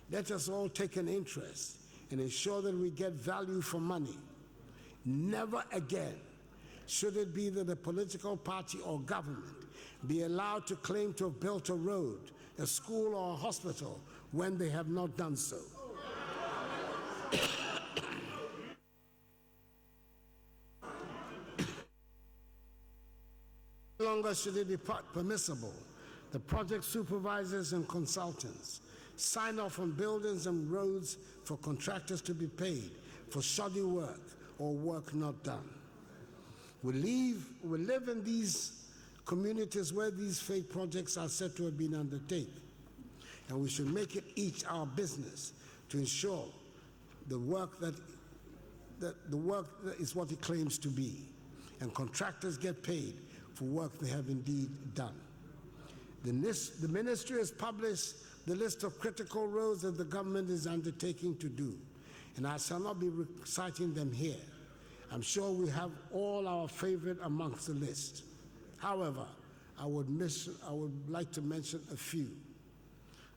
Let us all take an interest and ensure that we get value for money. Never again should it be that a political party or government be allowed to claim to have built a road a school, or a hospital when they have not done so. No longer should it be permissible the project supervisors and consultants sign off on buildings and roads for contractors to be paid for shoddy work or work not done. We live in these communities where these fake projects are said to have been undertaken, and we should make it each our business to ensure the work is what it claims to be, and contractors get paid for work they have indeed done. The ministry has published the list of critical roads that the government is undertaking to do, and I shall not be reciting them here. I'm sure we have all our favorite amongst the list. However, I would like to mention a few.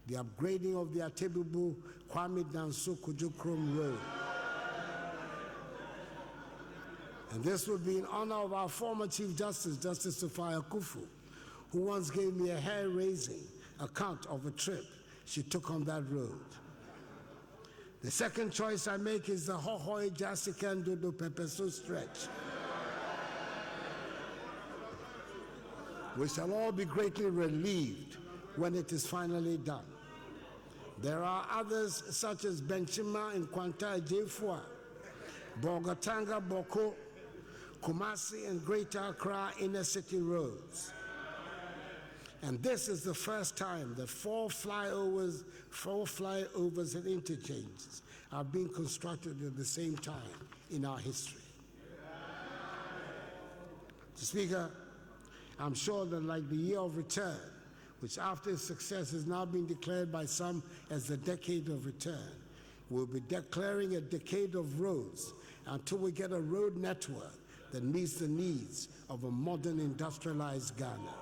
The upgrading of the Atebubu Kwame Danso Kujokrom Road. And this would be in honor of our former Chief Justice, Justice Akufo, who once gave me a hair-raising account of a trip she took on that road. The second choice I make is the Hohoi Jasikan Dodo Pepeso stretch. We shall all be greatly relieved when it is finally done. There are others such as Benchima and Kwanta Jefua, Bogatanga Boko, Kumasi and Greater Accra inner city roads. And this is the first time that four flyovers and interchanges are being constructed at the same time in our history. Mr. Speaker, I'm sure that like the year of return, which after its success is now being declared by some as the decade of return, we'll be declaring a decade of roads until we get a road network that meets the needs of a modern industrialized Ghana.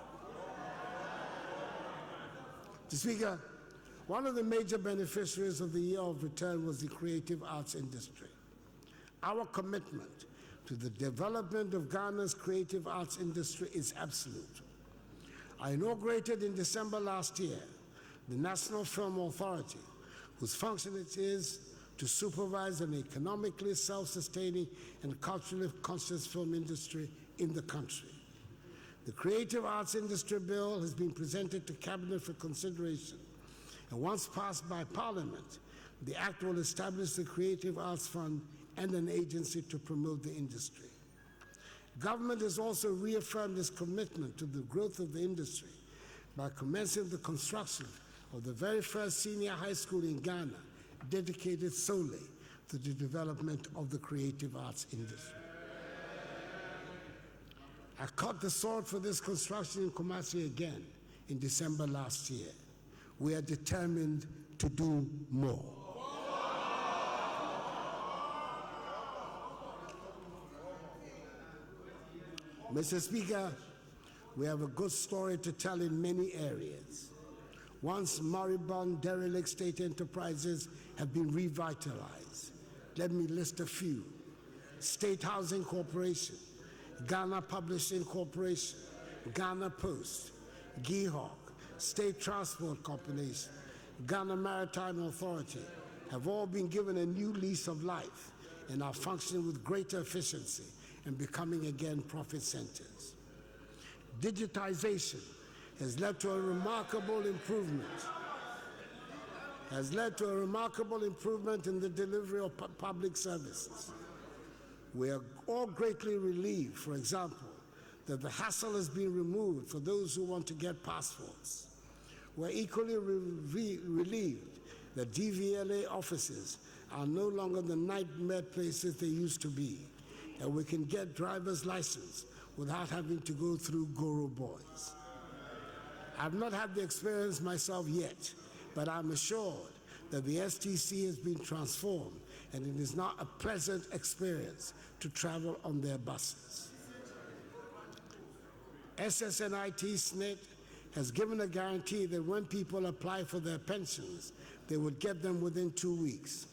Mr. Speaker, one of the major beneficiaries of the year of return was the creative arts industry. Our commitment to the development of Ghana's creative arts industry is absolute. I inaugurated in December last year the National Film Authority, whose function it is to supervise an economically self-sustaining and culturally conscious film industry in the country. The Creative Arts Industry Bill has been presented to Cabinet for consideration, and once passed by Parliament, the Act will establish the Creative Arts Fund and an agency to promote the industry. Government has also reaffirmed its commitment to the growth of the industry by commencing the construction of the very first senior high school in Ghana dedicated solely to the development of the creative arts industry. I cut the sword for this construction in Kumasi again in December last year. We are determined to do more. Mr. Speaker, we have a good story to tell in many areas. Once moribund, derelict state enterprises have been revitalized. Let me list a few. State Housing Corporation, Ghana Publishing Corporation, Ghana Post, GIHOC, State Transport Corporation, Ghana Maritime Authority have all been given a new lease of life and are functioning with greater efficiency and becoming again profit centers. Digitization has led to a remarkable improvement in the delivery of public services. We are all greatly relieved, for example, that the hassle has been removed for those who want to get passports. We're equally relieved that DVLA offices are no longer the nightmare places they used to be, and we can get driver's license without having to go through Goro boys. I've not had the experience myself yet, but I'm assured that the STC has been transformed and it is not a pleasant experience to travel on their buses. SSNIT SNIT has given a guarantee that when people apply for their pensions, they would get them within 2 weeks.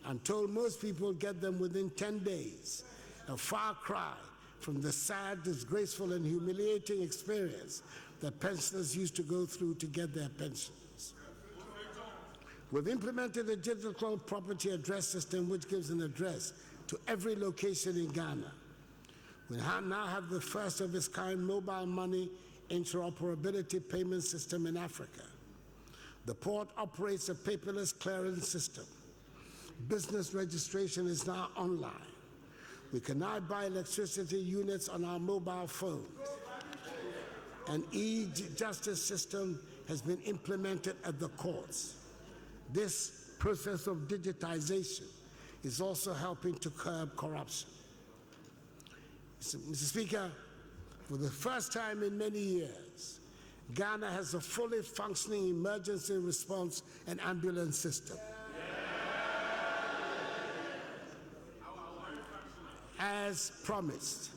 I'm told most people get them within 10 days, a far cry from the sad, disgraceful, and humiliating experience that pensioners used to go through to get their pensions. We've implemented a digital property address system which gives an address to every location in Ghana. We now have the first of its kind mobile money interoperability payment system in Africa. The port operates a paperless clearance system. Business registration is now online. We can now buy electricity units on our mobile phones. An e-justice system has been implemented at the courts. This process of digitization is also helping to curb corruption. Mr. Speaker, for the first time in many years, Ghana has a fully functioning emergency response and ambulance system. As promised,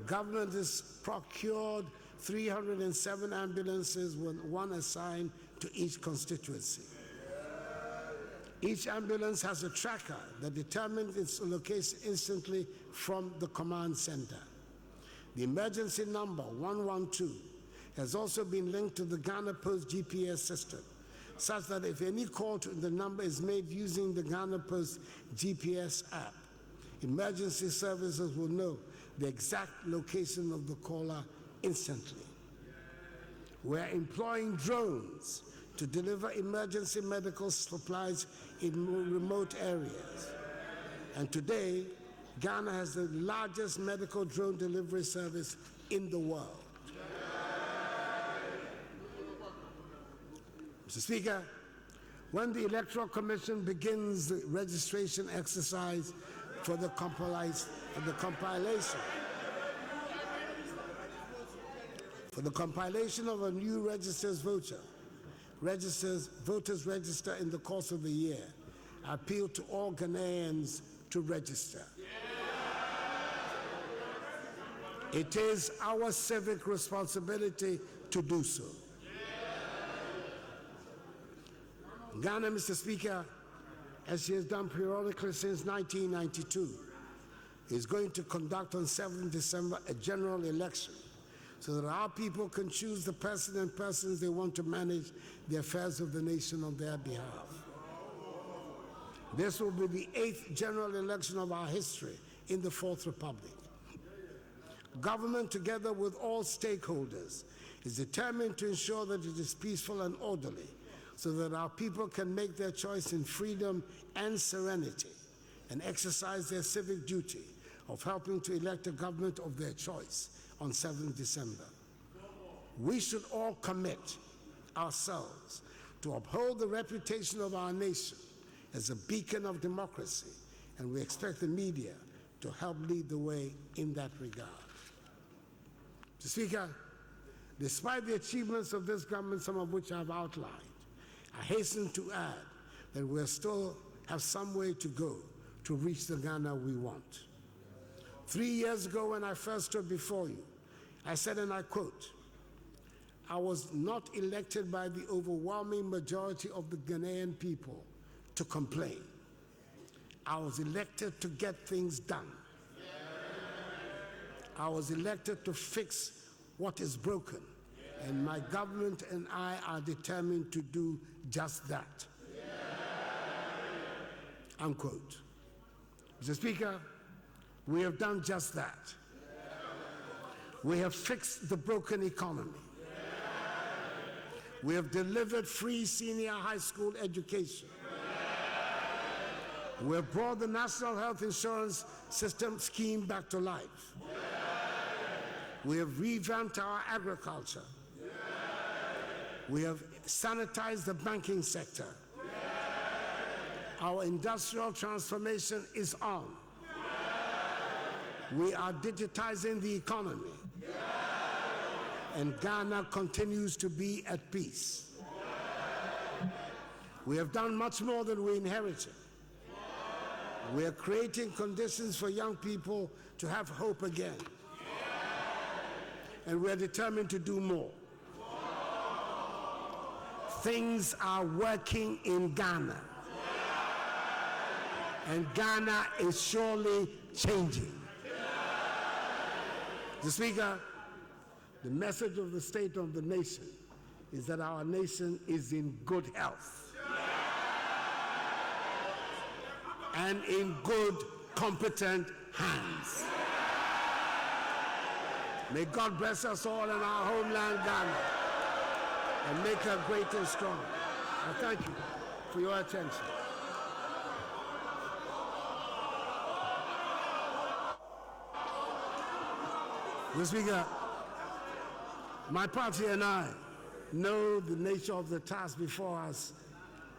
government has procured 307 ambulances with one assigned to each constituency. Each ambulance has a tracker that determines its location instantly from the command center. The emergency number 112 has also been linked to the Ghana Post GPS system, such that if any call to the number is made using the Ghana Post GPS app, emergency services will know the exact location of the caller instantly. We're employing drones to deliver emergency medical supplies in remote areas. And today, Ghana has the largest medical drone delivery service in the world. Mr. Speaker, when the Electoral Commission begins the registration exercise for the compilation of a new voters register in the course of the year, I appeal to all Ghanaians to register. It is our civic responsibility to do so. Ghana, Mr. Speaker, as she has done periodically since 1992, is going to conduct on 7th December a general election so that our people can choose the person and persons they want to manage the affairs of the nation on their behalf. This will be the 8th general election of our history in the Fourth Republic. Government, together with all stakeholders, is determined to ensure that it is peaceful and orderly so that our people can make their choice in freedom and serenity and exercise their civic duty of helping to elect a government of their choice on 7th December. We should all commit ourselves to uphold the reputation of our nation as a beacon of democracy, and we expect the media to help lead the way in that regard. Mr. Speaker, despite the achievements of this government, some of which I've outlined, I hasten to add that we still have some way to go to reach the Ghana we want. 3 years ago, when I first stood before you, I said, and I quote, "I was not elected by the overwhelming majority of the Ghanaian people to complain. I was elected to get things done. I was elected to fix what is broken, and my government and I are determined to do just that." Unquote. Mr. Speaker, we have done just that. We have fixed the broken economy. We have delivered free senior high school education. We have brought the National Health Insurance System scheme back to life. We have revamped our agriculture. We have sanitized the banking sector. Our industrial transformation is on. We are digitizing the economy. And Ghana continues to be at peace. We have done much more than we inherited. We are creating conditions for young people to have hope again. And we are determined to do more. Things are working in Ghana. And Ghana is surely changing. Mr. Speaker, The message of the state of the nation is that our nation is in good health and in good, competent hands. May God bless us all in our homeland, Ghana, and make her great and strong. I thank you for your attention. Mr. Speaker, my party and I know the nature of the task before us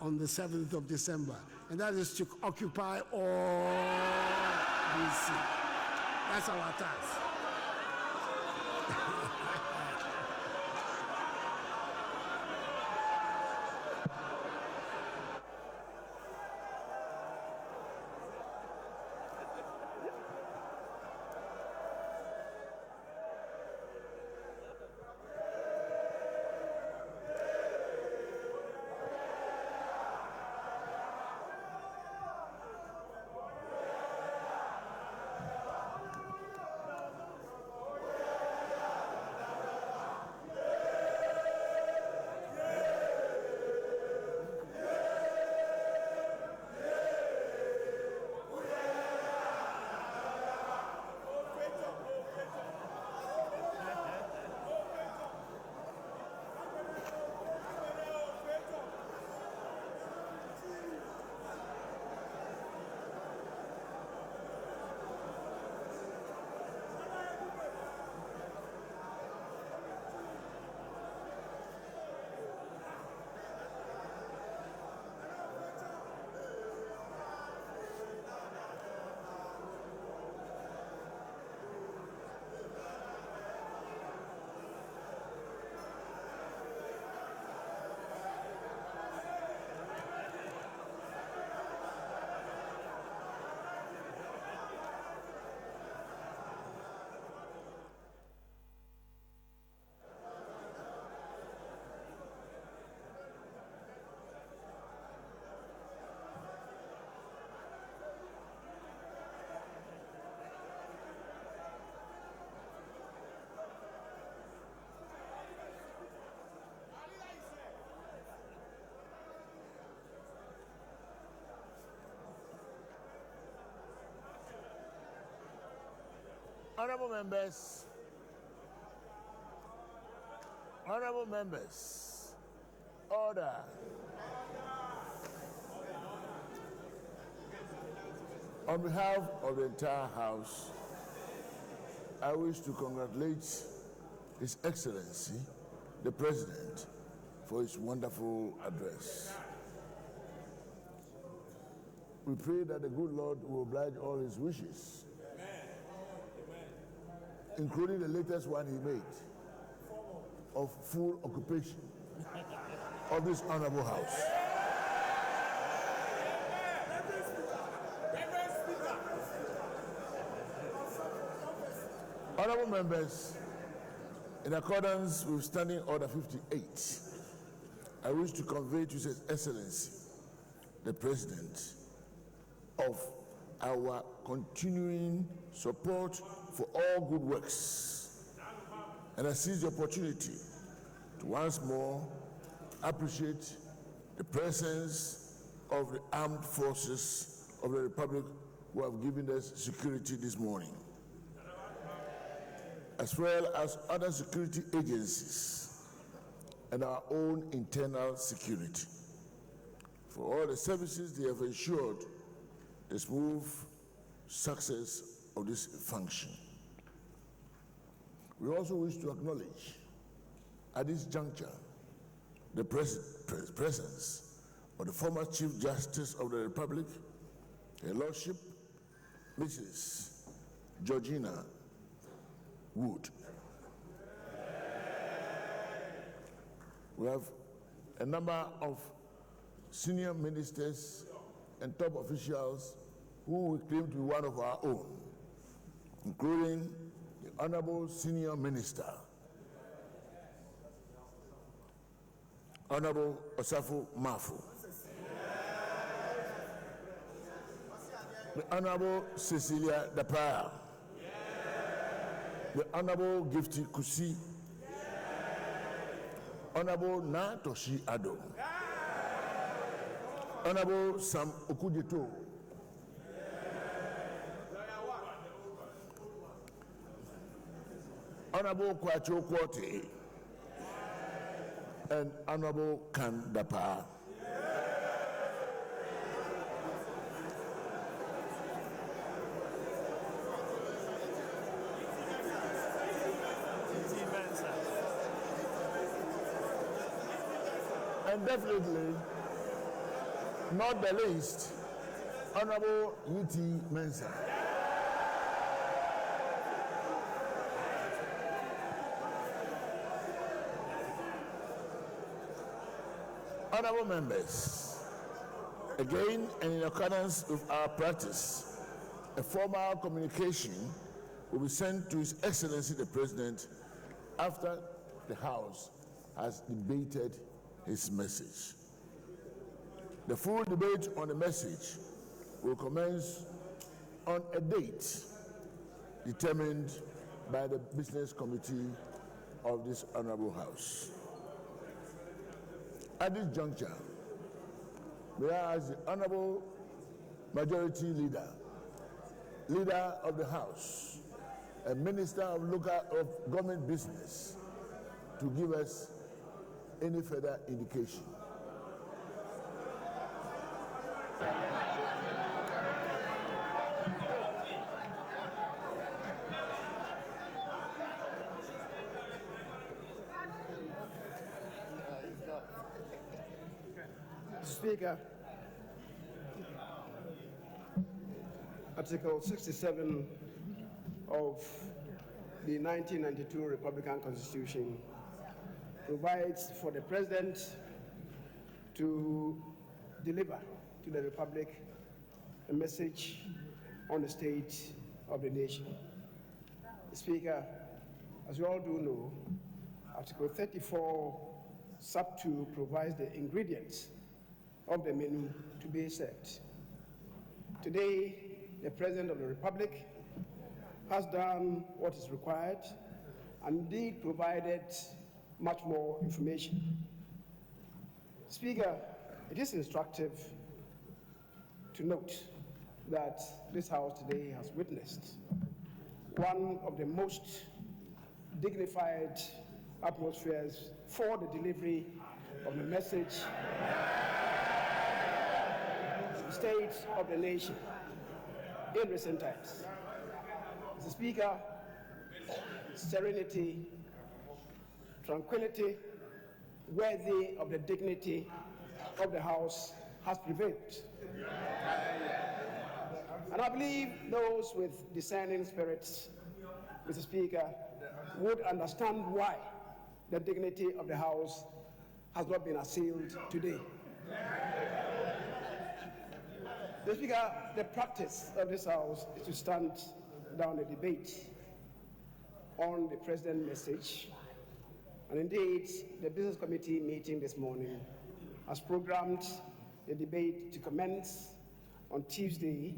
on the 7th of December, and that is to occupy all DC. That's our task. Honorable members, order. On behalf of the entire House, I wish to congratulate His Excellency, the President, for his wonderful address. We pray that the good Lord will oblige all his wishes, including the latest one he made of full occupation of this honorable House. Honorable members, in accordance with Standing Order 58, I wish to convey to His Excellency, the President, of our continuing support for all good works. And I seize the opportunity to once more appreciate the presence of the armed forces of the Republic who have given us security this morning, as well as other security agencies and our own internal security, for all the services they have ensured the smooth success of this function. We also wish to acknowledge at this juncture the presence of the former Chief Justice of the Republic, Her Lordship, Mrs. Georgina Wood. We have a number of senior ministers and top officials who we claim to be one of our own, including the Honorable Senior Minister, Honorable Osafo Mafu, the Honorable Cecilia Dapaya, the Honorable Gifty Kusi Honorable Natoshi Addo, Honorable Sam Okudjeto, Honorable Kwacho Kwote, and Honorable Kandapa. And definitely, not the least, Honorable UT Mensa. Honorable members, again and in accordance with our practice, a formal communication will be sent to His Excellency the President after the House has debated his message. The full debate on the message will commence on a date determined by the Business Committee of this Honorable House. At this juncture, may I ask the Honorable Majority Leader, Leader of the House, and Minister of Government Business to give us any further indication. Speaker, Article 67 of the 1992 Republican Constitution provides for the President to deliver to the Republic a message on the state of the nation. Speaker, as you all do know, Article 34, Sub 2 provides the ingredients of the menu to be served. Today, the President of the Republic has done what is required and indeed provided much more information. Speaker, it is instructive to note that this House today has witnessed one of the most dignified atmospheres for the delivery of the message to the state of the nation in recent times. Mr. Speaker, serenity, tranquility, worthy of the dignity of the House has prevailed. And I believe those with discerning spirits, Mr. Speaker, would understand why the dignity of the House has not been assailed today. Mr. Speaker, the practice of this House is to stand down the debate on the President's message. And indeed, the Business Committee meeting this morning has programmed the debate to commence on Tuesday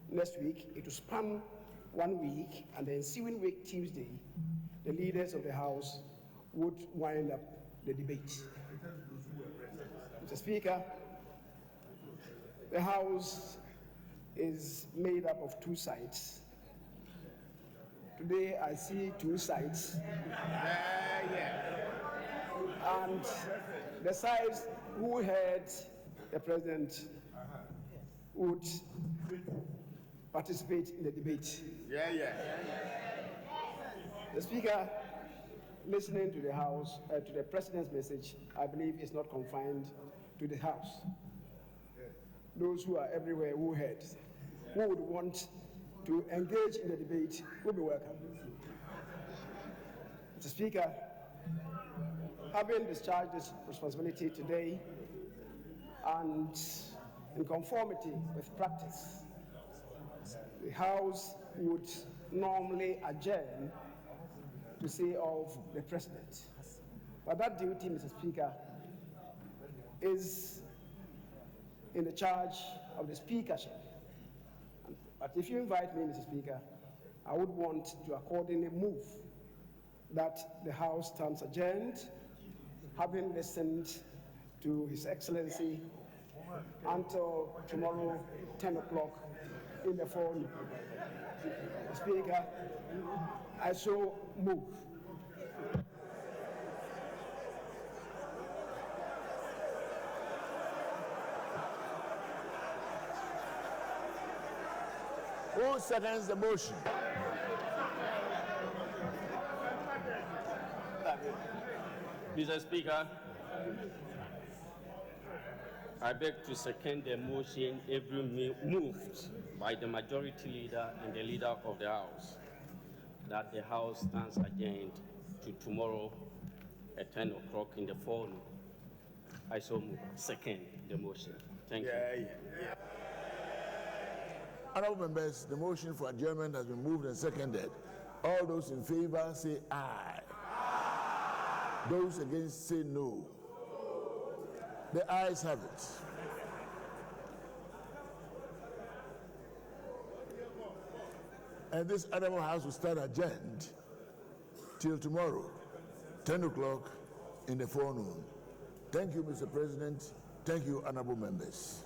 next week. It will span 1 week, and the ensuing week, Tuesday, the leaders of the House would wind up the debate. Mr. Speaker, the House is made up of two sides. Today I see two sides. And the sides who heard the President would participate in the debate. The Speaker, listening to the House, to the President's message, I believe is not confined to the House. Those who are everywhere who heard, who would want to engage in the debate will be welcome. Mr. Speaker, having discharged this responsibility today and in conformity with practice, the House would normally adjourn to say of the President. But that duty, Mr. Speaker, is in the charge of the Speakership. But if you invite me, Mr. Speaker, I would want to accordingly move that the House stands adjourned having listened to His Excellency until tomorrow, 10 o'clock in the forenoon. Speaker, I so move. Who seconds the motion? Mr. Speaker, I beg to second the motion every moved by the majority leader and the leader of the House that the House stands adjourned to tomorrow at 10 o'clock in the forenoon. I so move. Second the motion. Thank you. Honorable members, the motion for adjournment has been moved and seconded. All those in favor say aye. Those against say no. The ayes have it. And this Honorable House will stand adjourned till tomorrow, 10 o'clock in the forenoon. Thank you, Mr. President. Thank you, honorable members.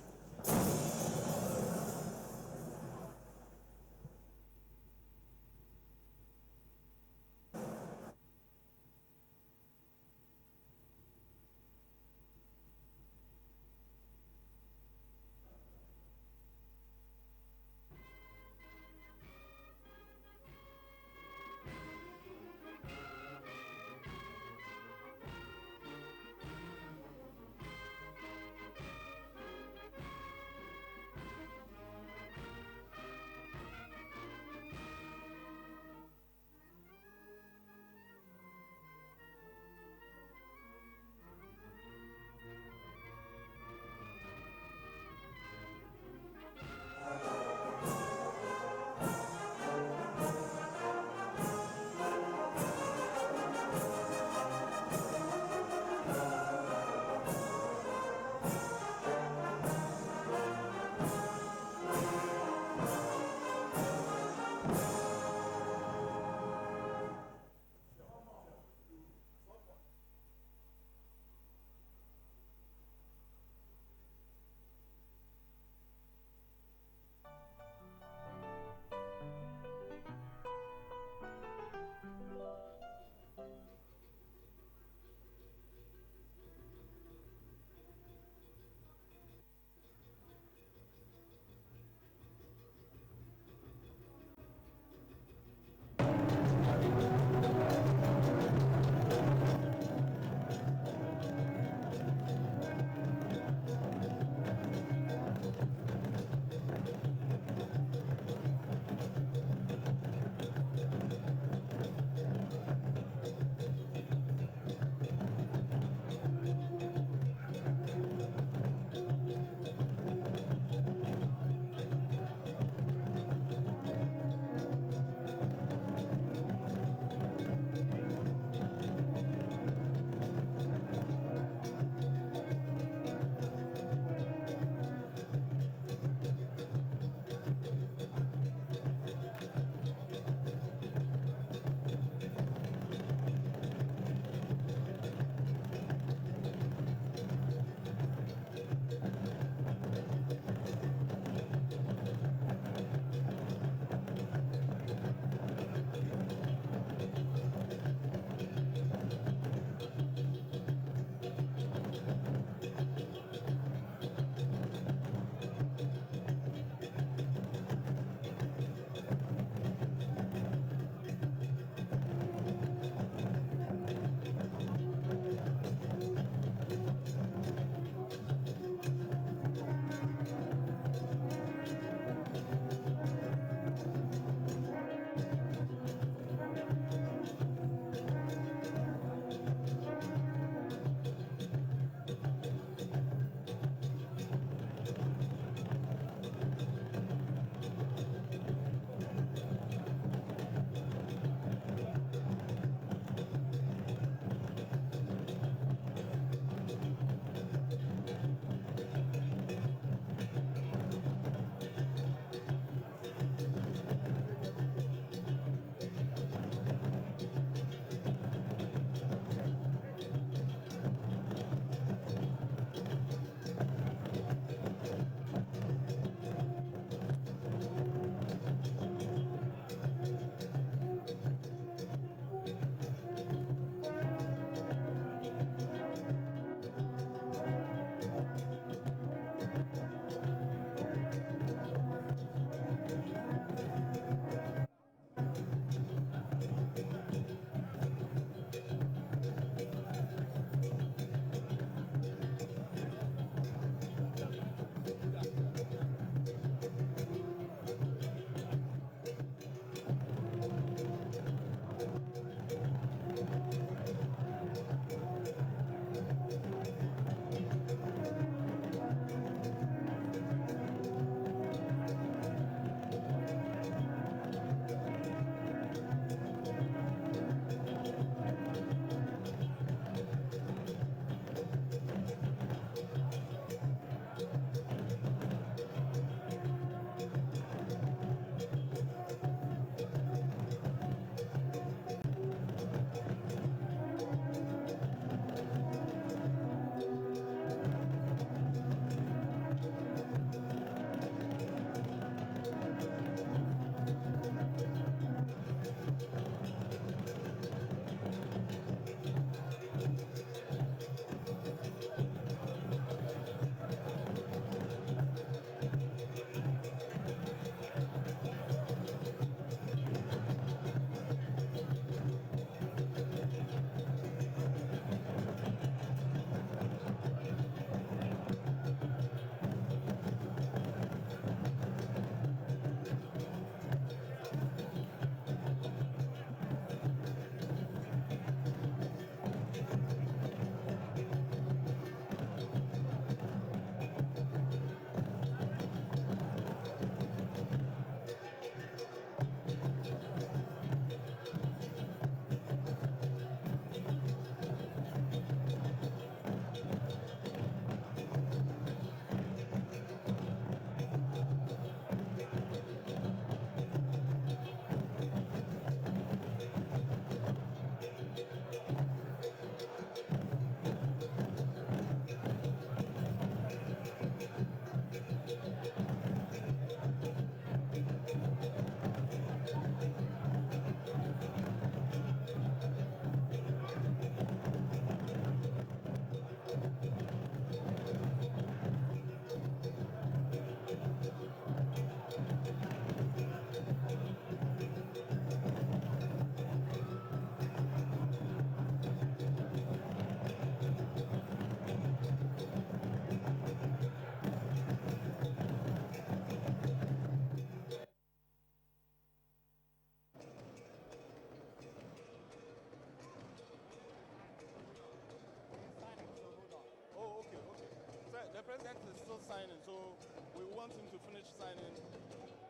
signing, so we want him to finish signing.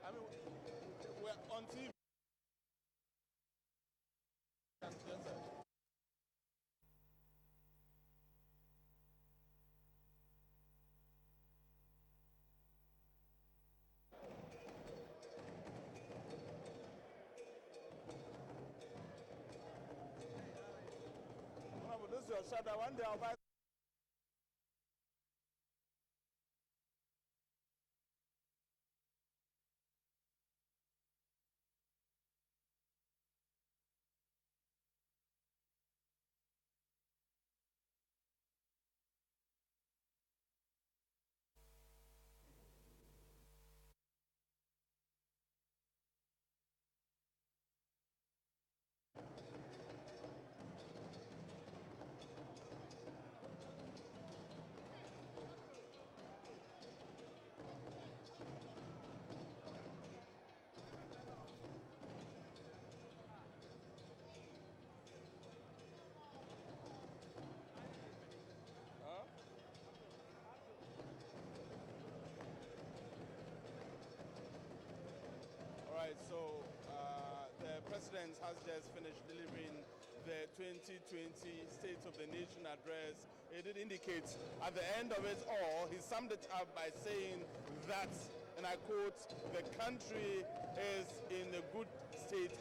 I mean, we're on TV. Yes, sir. This is your shadow. One day I'll buy. Right, so the president has just finished delivering the 2020 State of the Nation address. It did indicate at the end of it all, he summed it up by saying that, and I quote, the country is in a good state of